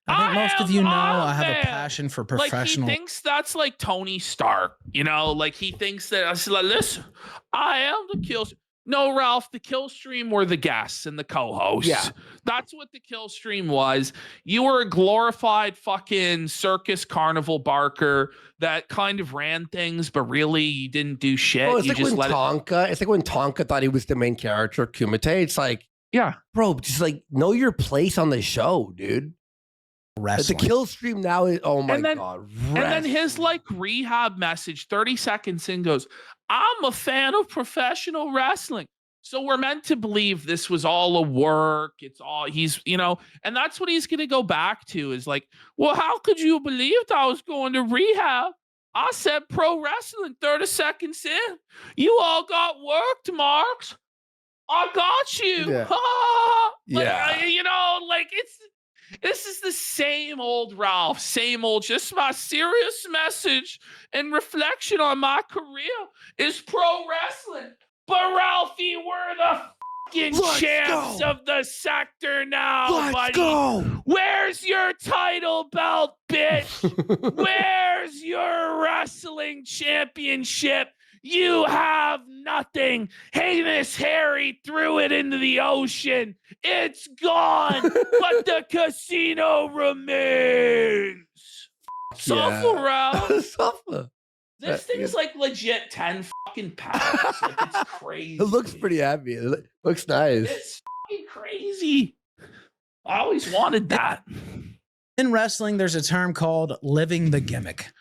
I think most of you know I have a passion for professional. Like, he thinks that's like Tony Stark, you know, like he thinks that I was like, listen, I am the kill. No, Ralph, the kill stream were the guests and the co-hosts. Yeah. That's what the kill stream was. You were a glorified fucking circus carnival barker that kind of ran things, but really you didn't do shit. Well, it's you like just when Tonka. It's like when Tonka thought he was the main character, Kumite. It's like, yeah. bro, just like know your place on the show, dude. But the wrestling. kill stream now is oh my And then- god. And then his like rehab message 30 seconds in goes, I'm a fan of professional wrestling. So we're meant to believe this was all a work. It's all he's, you know, and that's what he's going to go back to is like, well, how could you believe I was going to rehab? I said pro wrestling 30 seconds in. You all got worked, Marks. I got you. Yeah. Like, Yeah. you know, like this is the same old Ralph, same old, just my serious message and reflection on my career is pro wrestling. But Ralphie, we're the fucking Let's champs go. of the sector now, Let's buddy. go. Where's your title belt, bitch? Where's your wrestling championship? You have nothing. Heinous Harry threw it into the ocean. It's gone, but the casino remains. Sulfur, Ralph. Sulfur. This thing's like legit 10 fucking pounds. Like, it's crazy. It looks pretty heavy. It looks nice. It's fucking crazy. I always wanted that. In wrestling, there's a term called living the gimmick.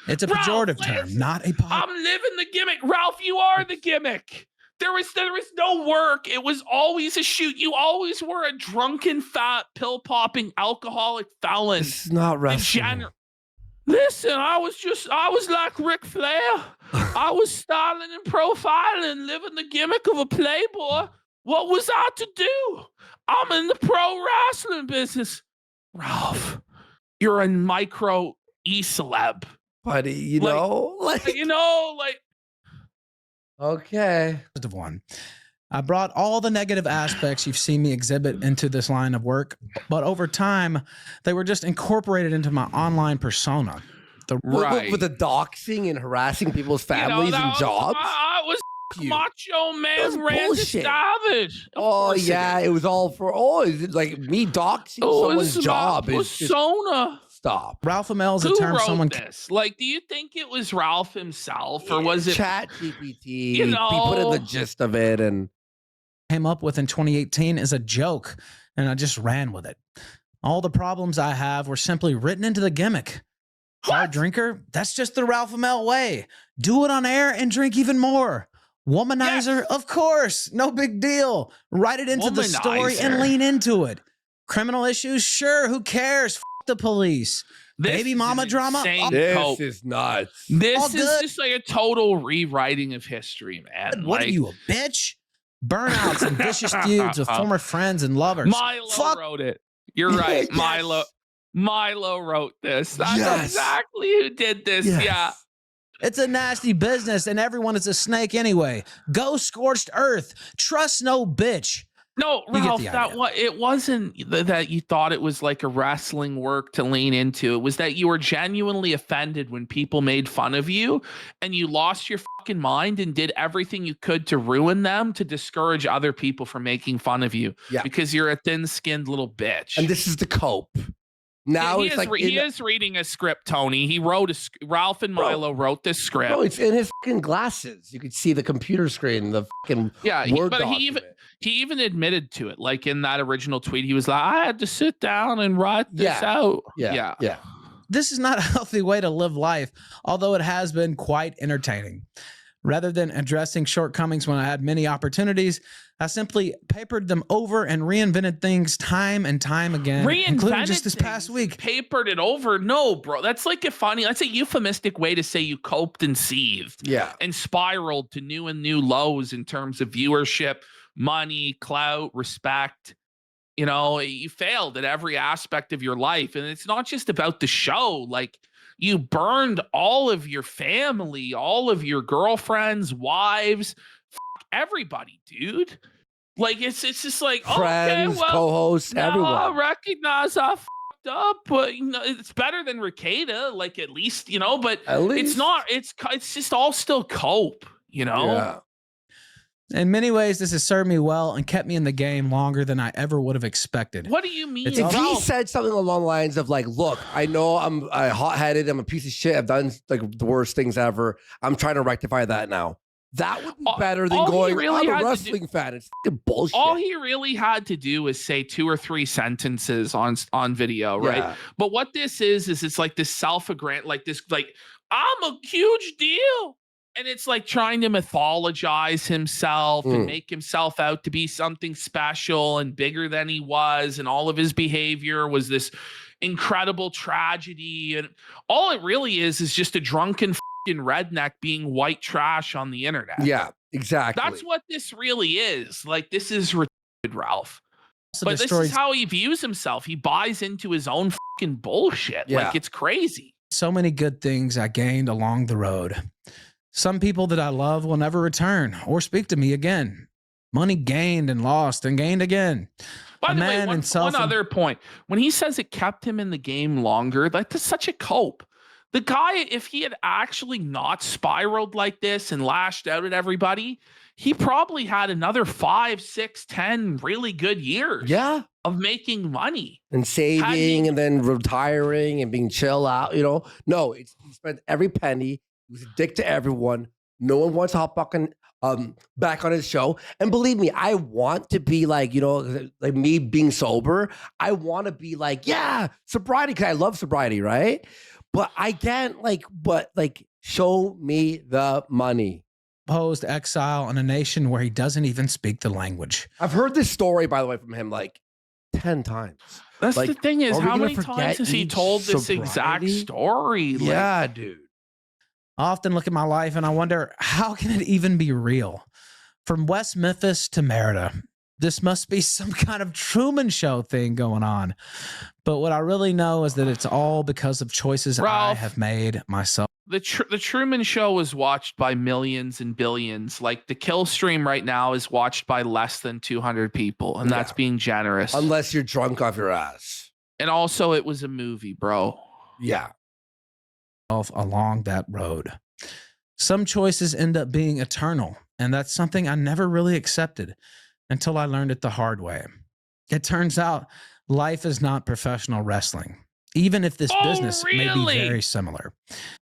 It's a pejorative term, not a positive. I'm living the gimmick. Ralph, you are the gimmick. There was no work. It was always a shoot. You always were a drunken, fat, pill-popping, alcoholic felon. It's not wrestling. Listen, I was like Ric Flair. I was styling and profiling, living the gimmick of a playboy. What was I to do? I'm in the pro wrestling business. Ralph, you're a micro e-celeb. Buddy, you know? Okay. One. I brought all the negative aspects you've seen me exhibit into this line of work, but over time, they were just incorporated into my online persona. With the doxing and harassing people's families and jobs? I was Macho Man Randy Savage. Oh, yeah. It was all for, is it like me doxing someone's job? Persona. Stop. Ralph Amell is a term someone. This? Like, do you think it was Ralph himself, or was it Chat GPT? You know, he put in the gist of it and came up with in 2018 is a joke, and I just ran with it. All the problems I have were simply written into the gimmick. Hard drinker, that's just the Ralph Amell way. Do it on air and drink even more. Womanizer, of course, no big deal. Write it into the story and lean into it. Criminal issues, sure, who cares? The police. Baby mama drama. This is nuts. This is just like a total rewriting of history, man. What are you, a bitch? Burnouts and vicious feuds with former friends and lovers. Milo wrote it. You're right. Yes. Milo wrote this. That's exactly who did this. Yes. Yeah. It's a nasty business, and everyone is a snake anyway. Go scorched earth. Trust no bitch. No, Ralph, it wasn't that you thought it was like a wrestling work to lean into. It was that you were genuinely offended when people made fun of you, and you lost your fucking mind and did everything you could to ruin them, to discourage other people from making fun of you. Yeah. Because you're a thin-skinned little bitch. And this is the cope. Now he is reading a script, Tony. He wrote Ralph and Milo wrote this script. No, it's in his fucking glasses. You could see the computer screen, the fucking Word document. He even admitted to it. Like in that original tweet, he was like, I had to sit down and write this out. Yeah. This is not a healthy way to live life, although it has been quite entertaining. Rather than addressing shortcomings when I had many opportunities, I simply papered them over and reinvented things time and time again, including just this past week. Papered it over? No, bro. That's like that's a euphemistic way to say you coped and seethed. Yeah. And spiraled to new and new lows in terms of viewership, money, clout, respect. You know, you failed at every aspect of your life. And it's not just about the show. Like, you burned all of your family, all of your girlfriends, wives, everybody, dude. Like, it's just like, friends, co-hosts, everyone. I recognize I fucked up, but you know, it's better than Ricada, like at least, you know, but it's not, it's just all still cope, you know? Yeah. In many ways, this has served me well and kept me in the game longer than I ever would have expected. What do you mean? If he said something along the lines of like, look, I know I'm hot-headed, I'm a piece of shit, I've done like the worst things ever, I'm trying to rectify that now. That would be better than going, I'm a wrestling fan. It's fucking bullshit. All he really had to do was say 2 or 3 sentences on video, right? Yeah. But what this is it's like this self-aggrandizement, like this, like, I'm a huge deal. And it's like trying to mythologize himself and make himself out to be something special and bigger than he was. And all of his behavior was this incredible tragedy. And all it really is just a drunken redneck being white trash on the internet. Yeah, exactly. That's what this really is. Like, this is retarded, Ralph. So but this is how he views himself. He buys into his own fucking bullshit. Yeah. Like, it's crazy. So many good things I gained along the road. Some people that I love will never return or speak to me again. Money gained and lost and gained again. By the way, one other point. When he says it kept him in the game longer, that's such a cope. The guy, if he had actually not spiraled like this and lashed out at everybody, he probably had another 5, 6, 10 really good years of making money. And saving and then retiring and being chill out, No, he spent every penny. He was a dick to everyone. No one wants to hop back on his show. And believe me, I want to be like, like me being sober. I want to be like, sobriety, because I love sobriety, right? But I can't show me the money. Imposed exile in a nation where he doesn't even speak the language. I've heard this story, by the way, from him like 10 times. That's the thing is, how many times has he told this exact story? Yeah, dude. I often look at my life and I wonder, how can it even be real? From West Memphis to Merida, this must be some kind of Truman Show thing going on. But what I really know is that it's all because of choices I have made myself. The Truman Show is watched by millions and billions. Like the kill stream right now is watched by less than 200 people. And that's being generous. Unless you're drunk off your ass. And also it was a movie, bro. Yeah. Along that road. Some choices end up being eternal. And that's something I never really accepted until I learned it the hard way. It turns out life is not professional wrestling, even if this business may be very similar.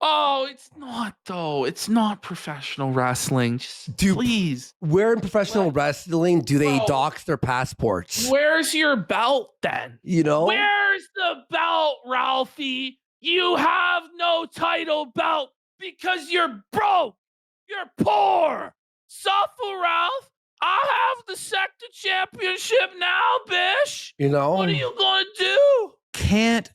Oh, it's not though. It's not professional wrestling. Please. Where in professional wrestling do they dox their passports? Where's your belt then? Where's the belt, Ralphie? You have no title belt because you're broke. You're poor. Suffer, Ralph. I have the sector championship now, bish. What are you going to do? Can't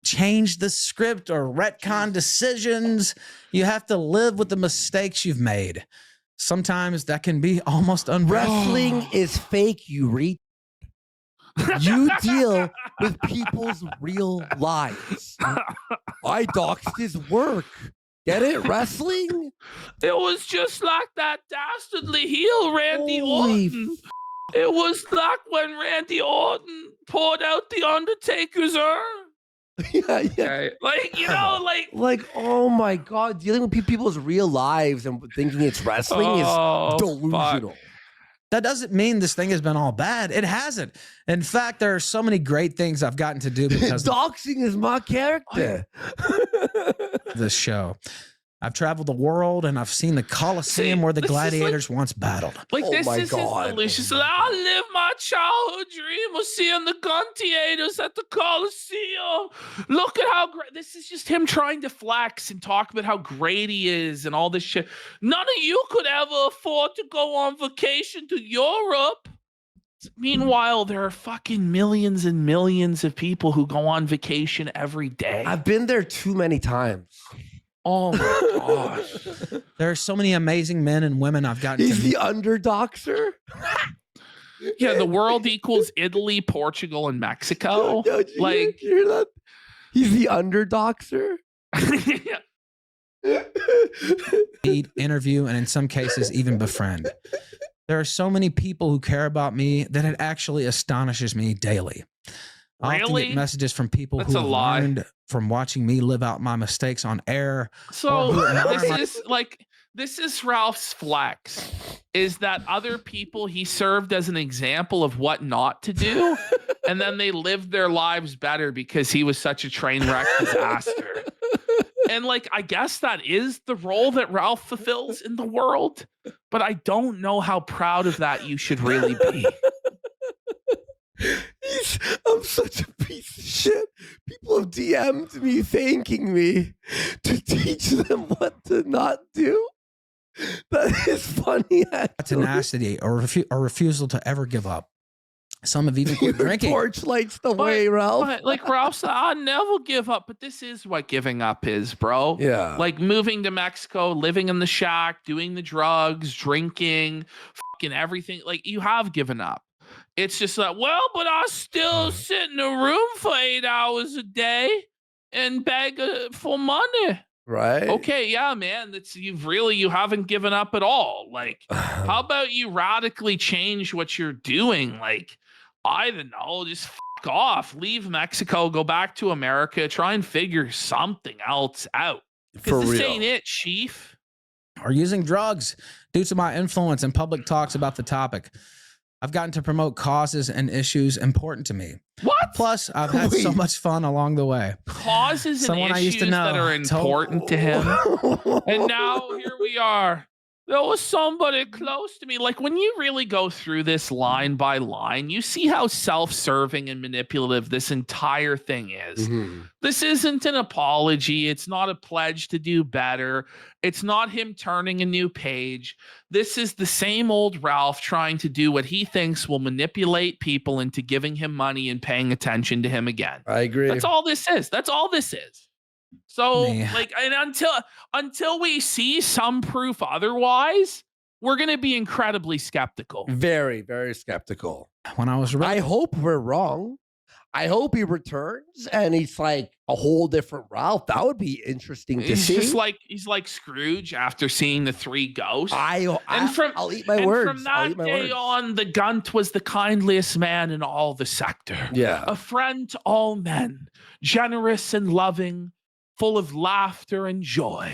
change the script or retcon decisions. You have to live with the mistakes you've made. Sometimes that can be almost unbearable. Wrestling is fake, you read. You deal with people's real lives. I doxed his work. Get it? Wrestling? It was just like that dastardly heel Randy Orton. It was like when Randy Orton poured out the Undertaker's urn. Yeah. Like, oh my God, dealing with people's real lives and thinking it's wrestling is delusional. Fuck. That doesn't mean this thing has been all bad. It hasn't. In fact, there are so many great things I've gotten to do because doxing is my character. This show. I've traveled the world and I've seen the Coliseum where the gladiators once battled. This is delicious. I live my childhood dream of seeing the gladiators at the Coliseum. Look at how great. This is just him trying to flex and talk about how great he is and all this shit. None of you could ever afford to go on vacation to Europe. Meanwhile, there are fucking millions and millions of people who go on vacation every day. I've been there too many times. Oh my gosh. There are so many amazing men and women I've gotten He's the underdoxer? Yeah, the world equals Italy, Portugal, and Mexico. Did you hear that? He's the underdoxer? meet, interview, and in some cases even befriend. There are so many people who care about me that it actually astonishes me daily. I often get messages from people who have learned from watching me live out my mistakes on air. So this is Ralph's flex, is that other people he served as an example of what not to do, and then they lived their lives better because he was such a train wreck disaster. And I guess that is the role that Ralph fulfills in the world, but I don't know how proud of that you should really be. I'm such a piece of shit. People have DM'd me thanking me to teach them what to not do. That is funny. Tenacity or refusal to ever give up. Some have even quit drinking. Torch lights the way, Ralph. But like Ralph said, I never give up. But this is what giving up is, bro. Yeah. Like moving to Mexico, living in the shack, doing the drugs, drinking, fucking everything. Like you have given up. It's just like, well, but I still sit in a room for 8 hours a day and beg for money. Right. Okay, yeah, man. You haven't given up at all. Like, how about you radically change what you're doing? Like, I don't know, just fuck fuck off, leave Mexico, go back to America, try and figure something else out. For Because this real. ain't it, Chief. Or using drugs due to my influence and public talks about the topic. I've gotten to promote causes and issues important to me. What? Plus, I've had so much fun along the way. Causes and Someone I issues used to know that are important to him. And now here we are. There was somebody close to me. Like, when you really go through this line by line, you see how self-serving and manipulative this entire thing is. Mm-hmm. This isn't an apology. It's not a pledge to do better. It's not him turning a new page. This is the same old Ralph trying to do what he thinks will manipulate people into giving him money and paying attention to him again. I agree. That's all this is. That's all this is. So, Man. like, and until we see some proof otherwise, we're going to be incredibly skeptical. Very, very skeptical. When I was I hope we're wrong. I hope he returns and he's like a whole different Ralph. That would be interesting to see. He's like Scrooge after seeing the three ghosts. I'll eat my words. From that day on, the Gunt was the kindliest man in all the sector. Yeah. A friend to all men, generous and loving, full of laughter and joy.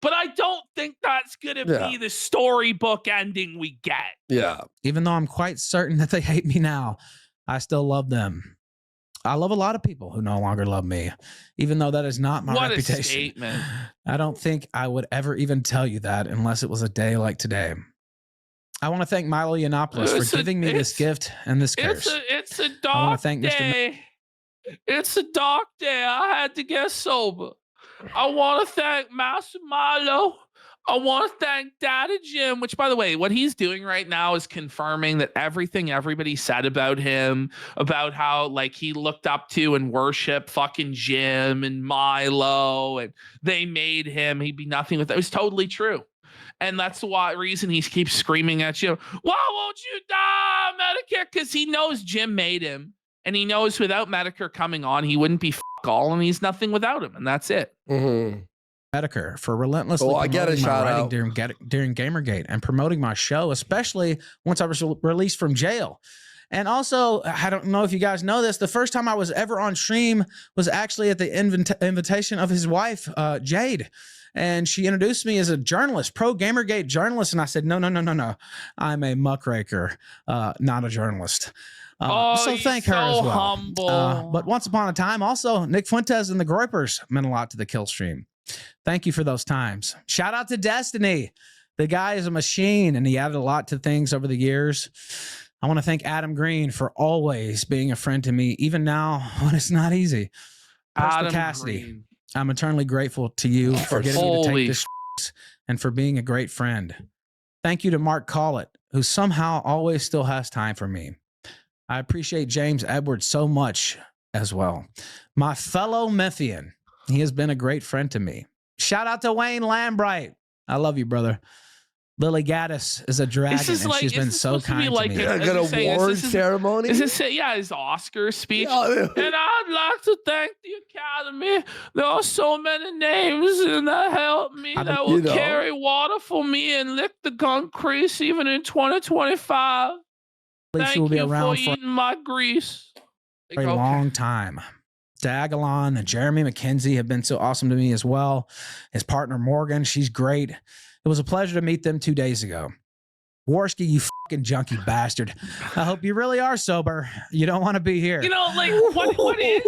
But I don't think that's going to be the storybook ending we get. Yeah. Even though I'm quite certain that they hate me now, I still love them. I love a lot of people who no longer love me, even though that is not my reputation. What a statement. I don't think I would ever even tell you that unless it was a day like today. I want to thank Milo Yiannopoulos for giving me this gift and this curse. It's a dark day. It's a dark day. I had to get sober. I want to thank Master Milo. I want to thank Daddy Jim, which, by the way, what he's doing right now is confirming that everything everybody said about him, about how like he looked up to and worshiped fucking Jim and Milo, and they made him, he'd be nothing with it. It was totally true. And that's the reason he keeps screaming at Jim, why won't you die, Medicare? Because he knows Jim made him. And he knows without Medicare coming on, he wouldn't be all, and he's nothing without him. And that's it. Mm-hmm. Medicare for relentlessly promoting my writing during Gamergate and promoting my show, especially once I was released from jail. And also, I don't know if you guys know this, the first time I was ever on stream was actually at the invitation of his wife, Jade. And she introduced me as a journalist, pro Gamergate journalist. And I said, no. I'm a muckraker, not a journalist. So thank her as well. Humble. But once upon a time, also, Nick Fuentes and the Groypers meant a lot to the kill stream. Thank you for those times. Shout out to Destiny. The guy is a machine, and he added a lot to things over the years. I want to thank Adam Green for always being a friend to me, even now when it's not easy. Adam Cassidy, Green. I'm eternally grateful to you for getting me to take this and for being a great friend. Thank you to Mark Collett, who somehow always still has time for me. I appreciate James Edwards so much as well. My fellow Memphian, he has been a great friend to me. Shout out to Wayne Lambright. I love you, brother. Lily Gaddis is a dragon, and she's been so kind to me. Like an award ceremony? Is this his Oscar speech? Yeah. And I'd like to thank the Academy. There are so many names that help me, that will carry water for me and lick the gun crease even in 2025. Thank you be around for eating my grease. For a long time. Dagalon and Jeremy McKenzie have been so awesome to me as well. His partner Morgan, she's great. It was a pleasure to meet them 2 days ago. Worski, you fucking junkie bastard. I hope you really are sober. You don't want to be here. You know, like what is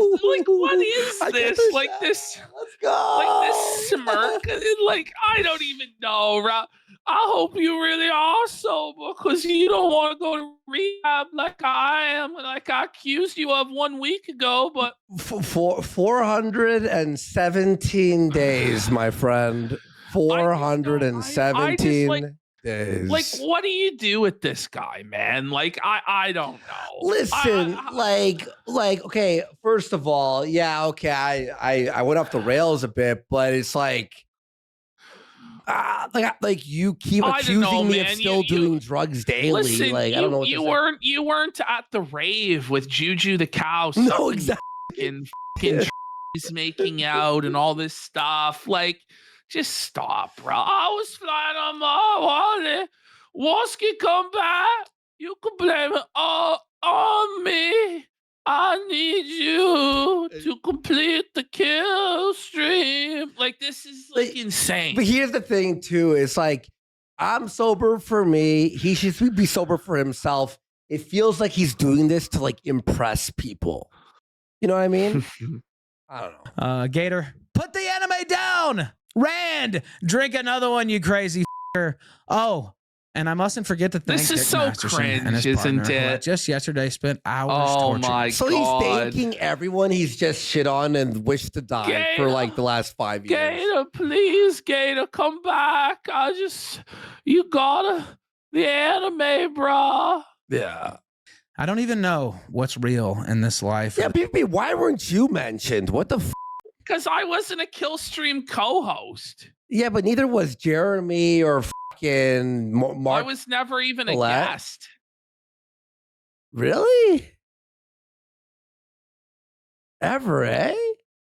this? Like this, let's go. Like this smirk. Like, I don't even know, Rob. I hope you really are sober, because you don't want to go to rehab like I am, like I accused you of 1 week ago. But for 417 days, my friend. 417 days. Like, what do you do with this guy, man? Like, I don't know. Listen, like, okay, first of all, yeah, okay, I went off the rails a bit, but it's like you keep accusing me of still doing drugs daily. Listen, like, I don't know what you weren't at the rave with Juju the cow. No, exactly. Fucking making out and all this stuff. Like, just stop, bro. I was flying on my wallet. Woski come back. You can blame it all on me. I need you to complete the kill stream. Like, this is like insane. But here's the thing, too. It's like, I'm sober for me. He should be sober for himself. It feels like he's doing this to like impress people. You know what I mean? I don't know. Gator, put the anime down. Rand, drink another one, you crazy f***er. Oh, and I mustn't forget to thank This is Dick so Masterson and cringe, his partner, isn't who had it? just yesterday spent hours Oh torturing. my So God. he's thanking everyone he's just shit on and wished to die for like the last 5 years. Gator, please, Gator, come back. You gotta, the anime, bro. Yeah. I don't even know what's real in this life. Yeah, BB, why weren't you mentioned? What the f? Because I wasn't a kill stream co-host. Yeah, but neither was Jeremy or fucking I Mark. was never even a Colette? guest. Really? Ever, eh?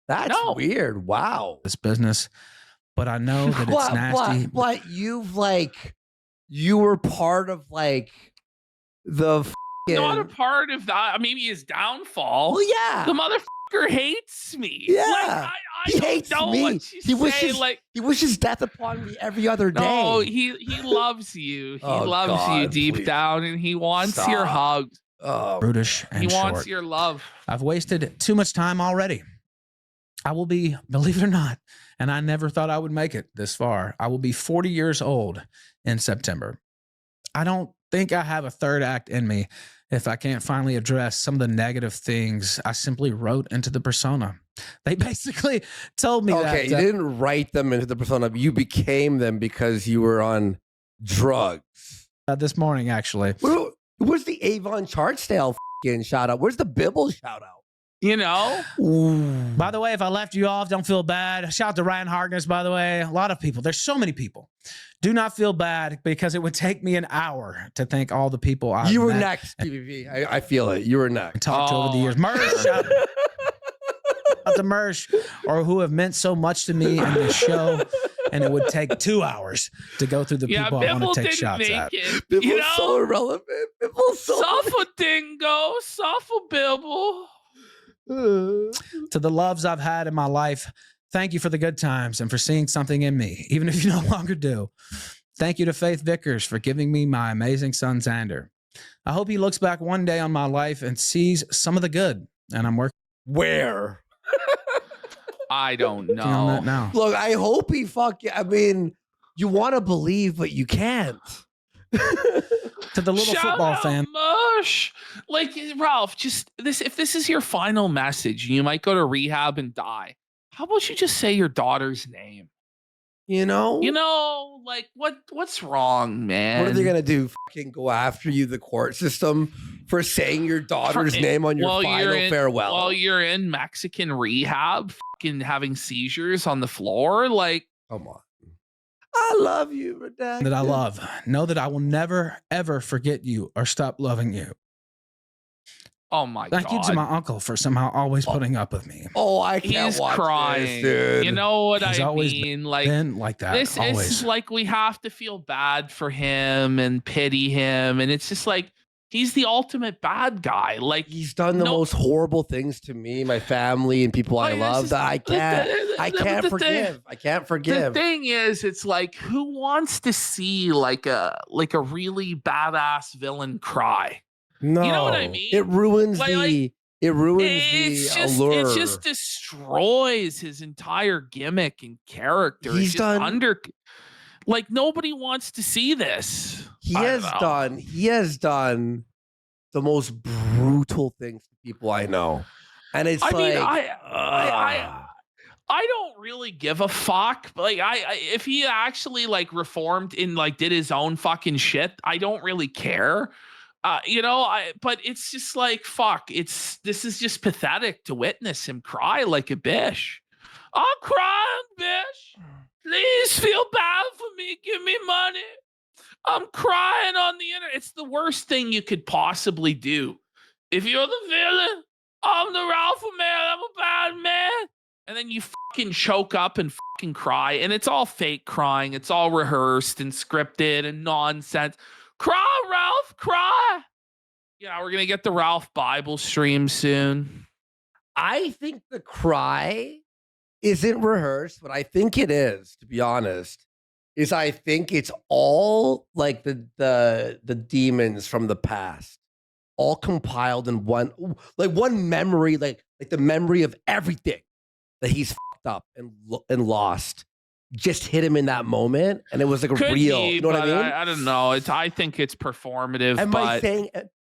That's No. weird. Wow. This business, but I know that it's nasty. But you were part of like the Not a part of that. Maybe his downfall. Well, yeah. The motherfucker hates me. Yeah. Like, I He don't hates know me. what you say. Like, He wishes death upon me every other day. no, he loves you. He Oh, loves you God, deep please. down, and he wants your Stop. hugs. Oh, Brutish and He wants short. your love. I've wasted too much time already. I will be, believe it or not, and I never thought I would make it this far. I will be 40 years old in September. I don't think I have a third act in me if I can't finally address some of the negative things I simply wrote into the persona. They basically told me okay, you that. didn't write them into the persona. You became them because you were on drugs. This morning, actually. Where's the Avon Chartsdale fucking shout out? Where's the Bibble shout out? You know? By the way, if I left you off, don't feel bad. Shout out to Ryan Harkness, by the way. A lot of people. There's so many people. Do not feel bad because it would take me an hour to thank all the people I've You were met next, PVP. I feel it. You were and next. talked to over the years. Mersh, shout out to Mersh, or who have meant so much to me in this show. And it would take 2 hours to go through the people I Bibble Oh, want to take didn't shots make at. it. Bibble's You know? so irrelevant. Bibble's so Suffer dingo, suffer Bibble. To the loves I've had in my life, thank you for the good times and for seeing something in me, even if you no longer do. Thank you to Faith Vickers for giving me my amazing son, Xander. I hope he looks back one day on my life and sees some of the good, and I'm working Where? I don't know. on that now. Look, I hope he I mean, you want to believe, but you can't. To the little Shout football out fan. Mush. Like, Ralph, just this. If this is your final message, you might go to rehab and die. How about you just say your daughter's name? You know? Like what's wrong, man? What are they going to do? Fucking go after you, the court system, for saying your daughter's name on your final farewell? While you're in Mexican rehab, fucking having seizures on the floor, like, come on. I love you, Redacted. That I love. Know that I will never, ever forget you or stop loving you. oh my god. Thank you to my uncle for somehow always putting up with me. Oh, I can't He's watch crying. this, dude. You know what He's I always mean? Like, Been like that. this always. is like, we have to feel bad for him and pity him, and it's just like, he's the ultimate bad guy. Like, He's done the most horrible things to me, my family, and people I Like, love this that I is- can't. I but can't the forgive. I can't The forgive. thing is, it's like, who wants to see like a really badass villain cry? No, You know what I mean? It ruins Like, it ruins It's the just allure. it just destroys his entire gimmick and character. He's It's just done- like, nobody wants to see this. He I has don't know. done the most brutal things to people I know, and it's I mean, like, I don't really give a fuck. Like, if he actually like reformed and like did his own fucking shit, I don't really care. But it's just like, fuck. This is just pathetic to witness him cry like a bitch. I'm crying, bitch. Please feel bad for me. Give me money. I'm crying on the internet. It's the worst thing you could possibly do. If you're the villain, I'm the Ralph man. I'm a bad man. And then you fucking choke up and fucking cry. And it's all fake crying. It's all rehearsed and scripted and nonsense. Cry, Ralph, cry. Yeah, we're gonna get the Ralph Bible stream soon. I think the cry isn't rehearsed, but I think it is, to be honest. I think it's all like the demons from the past, all compiled in one memory, like the memory of everything that he's fucked up and lost. Just hit him in that moment, and it was like Could real. be, You know what I mean? I don't know. I think it's performative. Am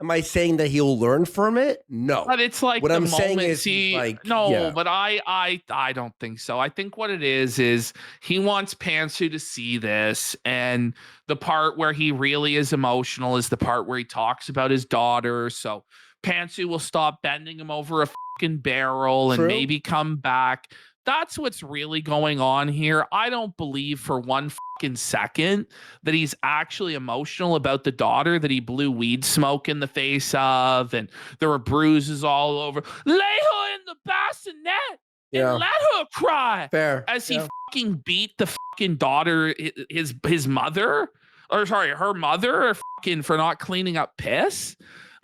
I saying that he'll learn from it? No. But it's like what the I'm saying moment, is but I don't think so. I think what it is he wants Pantsu to see this, and the part where he really is emotional is the part where he talks about his daughter. So Pantsu will stop bending him over a fucking barrel and maybe come back. That's what's really going on here. I don't believe for one fucking second that he's actually emotional about the daughter that he blew weed smoke in the face of, and there were bruises all over. Lay her in the bassinet and let her cry. Fair. As he fucking beat the fucking daughter, his mother, or sorry, her mother, fucking for not cleaning up piss.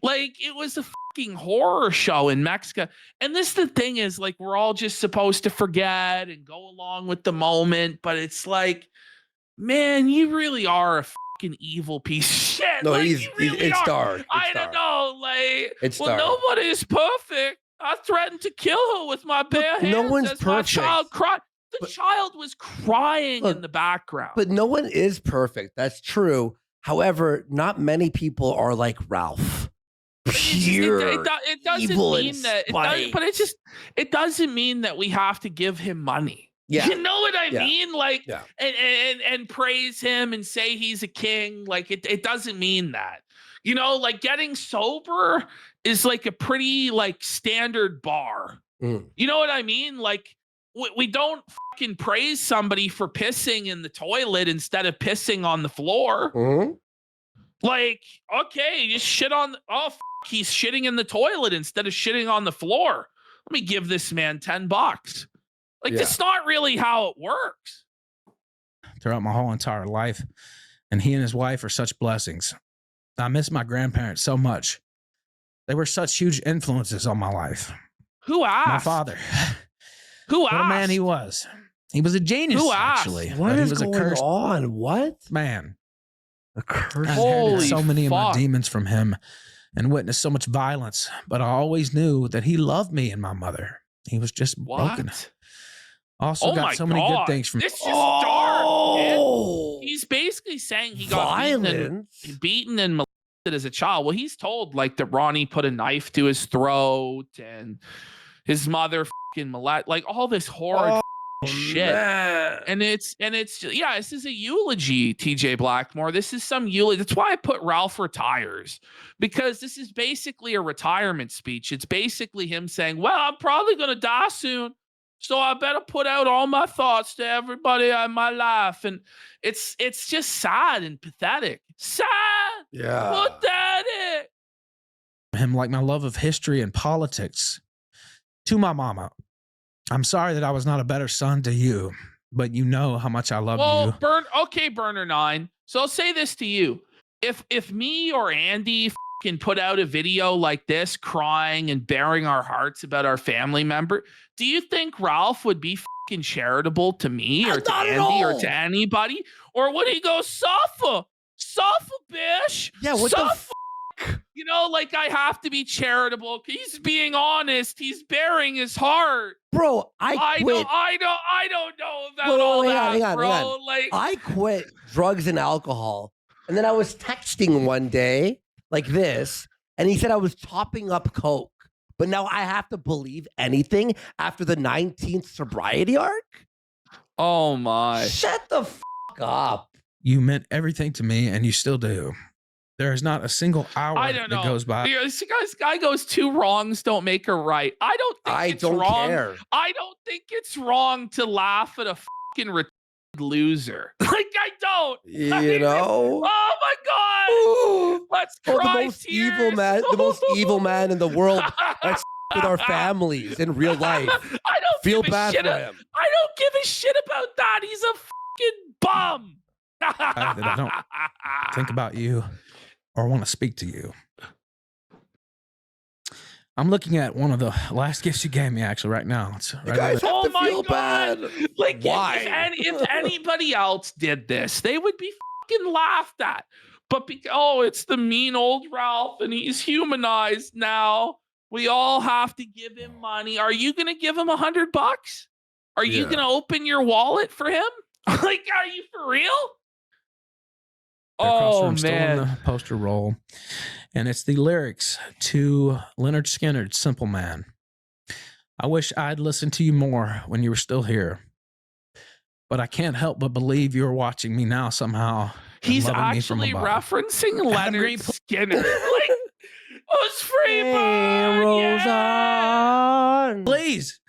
Like, it was a fucking horror show in Mexico. And the thing is, like, we're all just supposed to forget and go along with the moment. But it's like, man, you really are a fucking evil piece of shit. No, like, it's dark. I don't know. Like, it's dark. Nobody's perfect. I threatened to kill her with my bare hands. No one's perfect. My child cried. The child was crying in the background. But no one is perfect. That's true. However, not many people are like Ralph. Pure it doesn't mean that it doesn't mean that we have to give him money. Yeah. You know what I mean? Like, and praise him and say he's a king. Like, it doesn't mean that. You know, like, getting sober is like a pretty like standard bar. You know what I mean? Like, we don't fucking praise somebody for pissing in the toilet instead of pissing on the floor. Like, okay, just shit on he's shitting in the toilet instead of shitting on the floor. Let me give this man $10. Like, that's not really how it works. Throughout my whole entire life, and he and his wife are such blessings. I miss my grandparents so much. They were such huge influences on my life. Who asked? My father. Who asked? What a man he was. He was a genius. Who asked? Actually. What is going on? What? Man. A curse. I inherited so many of my demons from him and witnessed so much violence, but I always knew that he loved me and my mother. He was just broken. Also got so many good things from this. Is dark. Man. He's basically saying he got beaten and molested as a child. Well, he's told like that Ronnie put a knife to his throat and his mother fucking molested, like all this horror shit. Man. And it's this is a eulogy, TJ Blackmore. This is some eulogy. That's why I put Ralph retires, because this is basically a retirement speech. It's basically him saying, well, I'm probably gonna die soon, so I better put out all my thoughts to everybody in my life. And it's just sad and pathetic. Sad. Yeah. Pathetic. Him, like my love of history and politics. To my mama, I'm sorry that I was not a better son to you, but you know how much I love you. Burner 9. So I'll say this to you. If me or Andy can put out a video like this, crying and bearing our hearts about our family member, do you think Ralph would be fucking charitable to me or to Andy or to anybody? Or would he go, suffer, bitch? Yeah, what the fuck? You know, like, I have to be charitable. He's being honest. He's bearing his heart. Bro, I quit. I don't know about all that, bro. Hang on. Like, I quit drugs and alcohol. And then I was texting one day like this, and he said I was topping up Coke. But now I have to believe anything after the 19th sobriety arc? Oh, my. Shut the fuck up. You meant everything to me, and you still do. There is not a single hour that goes by. This guy goes, 2 wrongs don't make a right. I don't think it's wrong. Care. I don't think it's wrong to laugh at a fucking retarded loser. Like, I don't. You know? Oh my God. Let's cry. The most evil man in the world. That's with our families in real life. I don't feel bad for him. I don't give a shit about that. He's a fucking bum. I don't think about you or want to speak to you. I'm looking at one of the last gifts you gave me actually right now. It's right You guys have Oh to my feel God. bad. Like Why? if anybody else did this, they would be fucking laughed at. But it's the mean old Ralph and he's humanized now. We all have to give him money. Are you going to give him $100? Are you going to open your wallet for him? Like, are you for real? Oh, still in the poster roll. And it's the lyrics to Leonard Skinner's Simple Man. I wish I'd listened to you more when you were still here. But I can't help but believe you're watching me now somehow. He's actually referencing Leonard Skinner. Like, it's free bird. On. Please.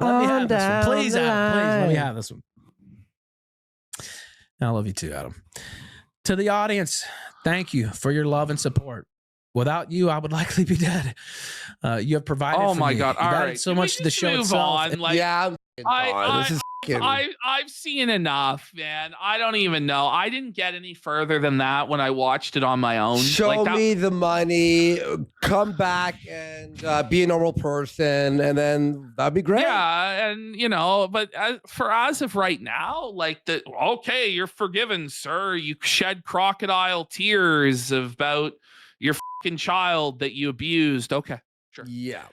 Let me have this one. Please, Adam. Please, let me have this one. I love you too, Adam. To the audience, thank you for your love and support. Without you, I would likely be dead. You have provided for me. Oh my God. All right. So much to the show itself. Like, yeah, I've seen enough, man. I don't even know. I didn't get any further than that when I watched it on my own. Show me the money, come back and be a normal person, and then that'd be great. Yeah, and but for as of right now, like okay, you're forgiven, sir. You shed crocodile tears about your fucking child that you abused. Okay, sure. Yeah.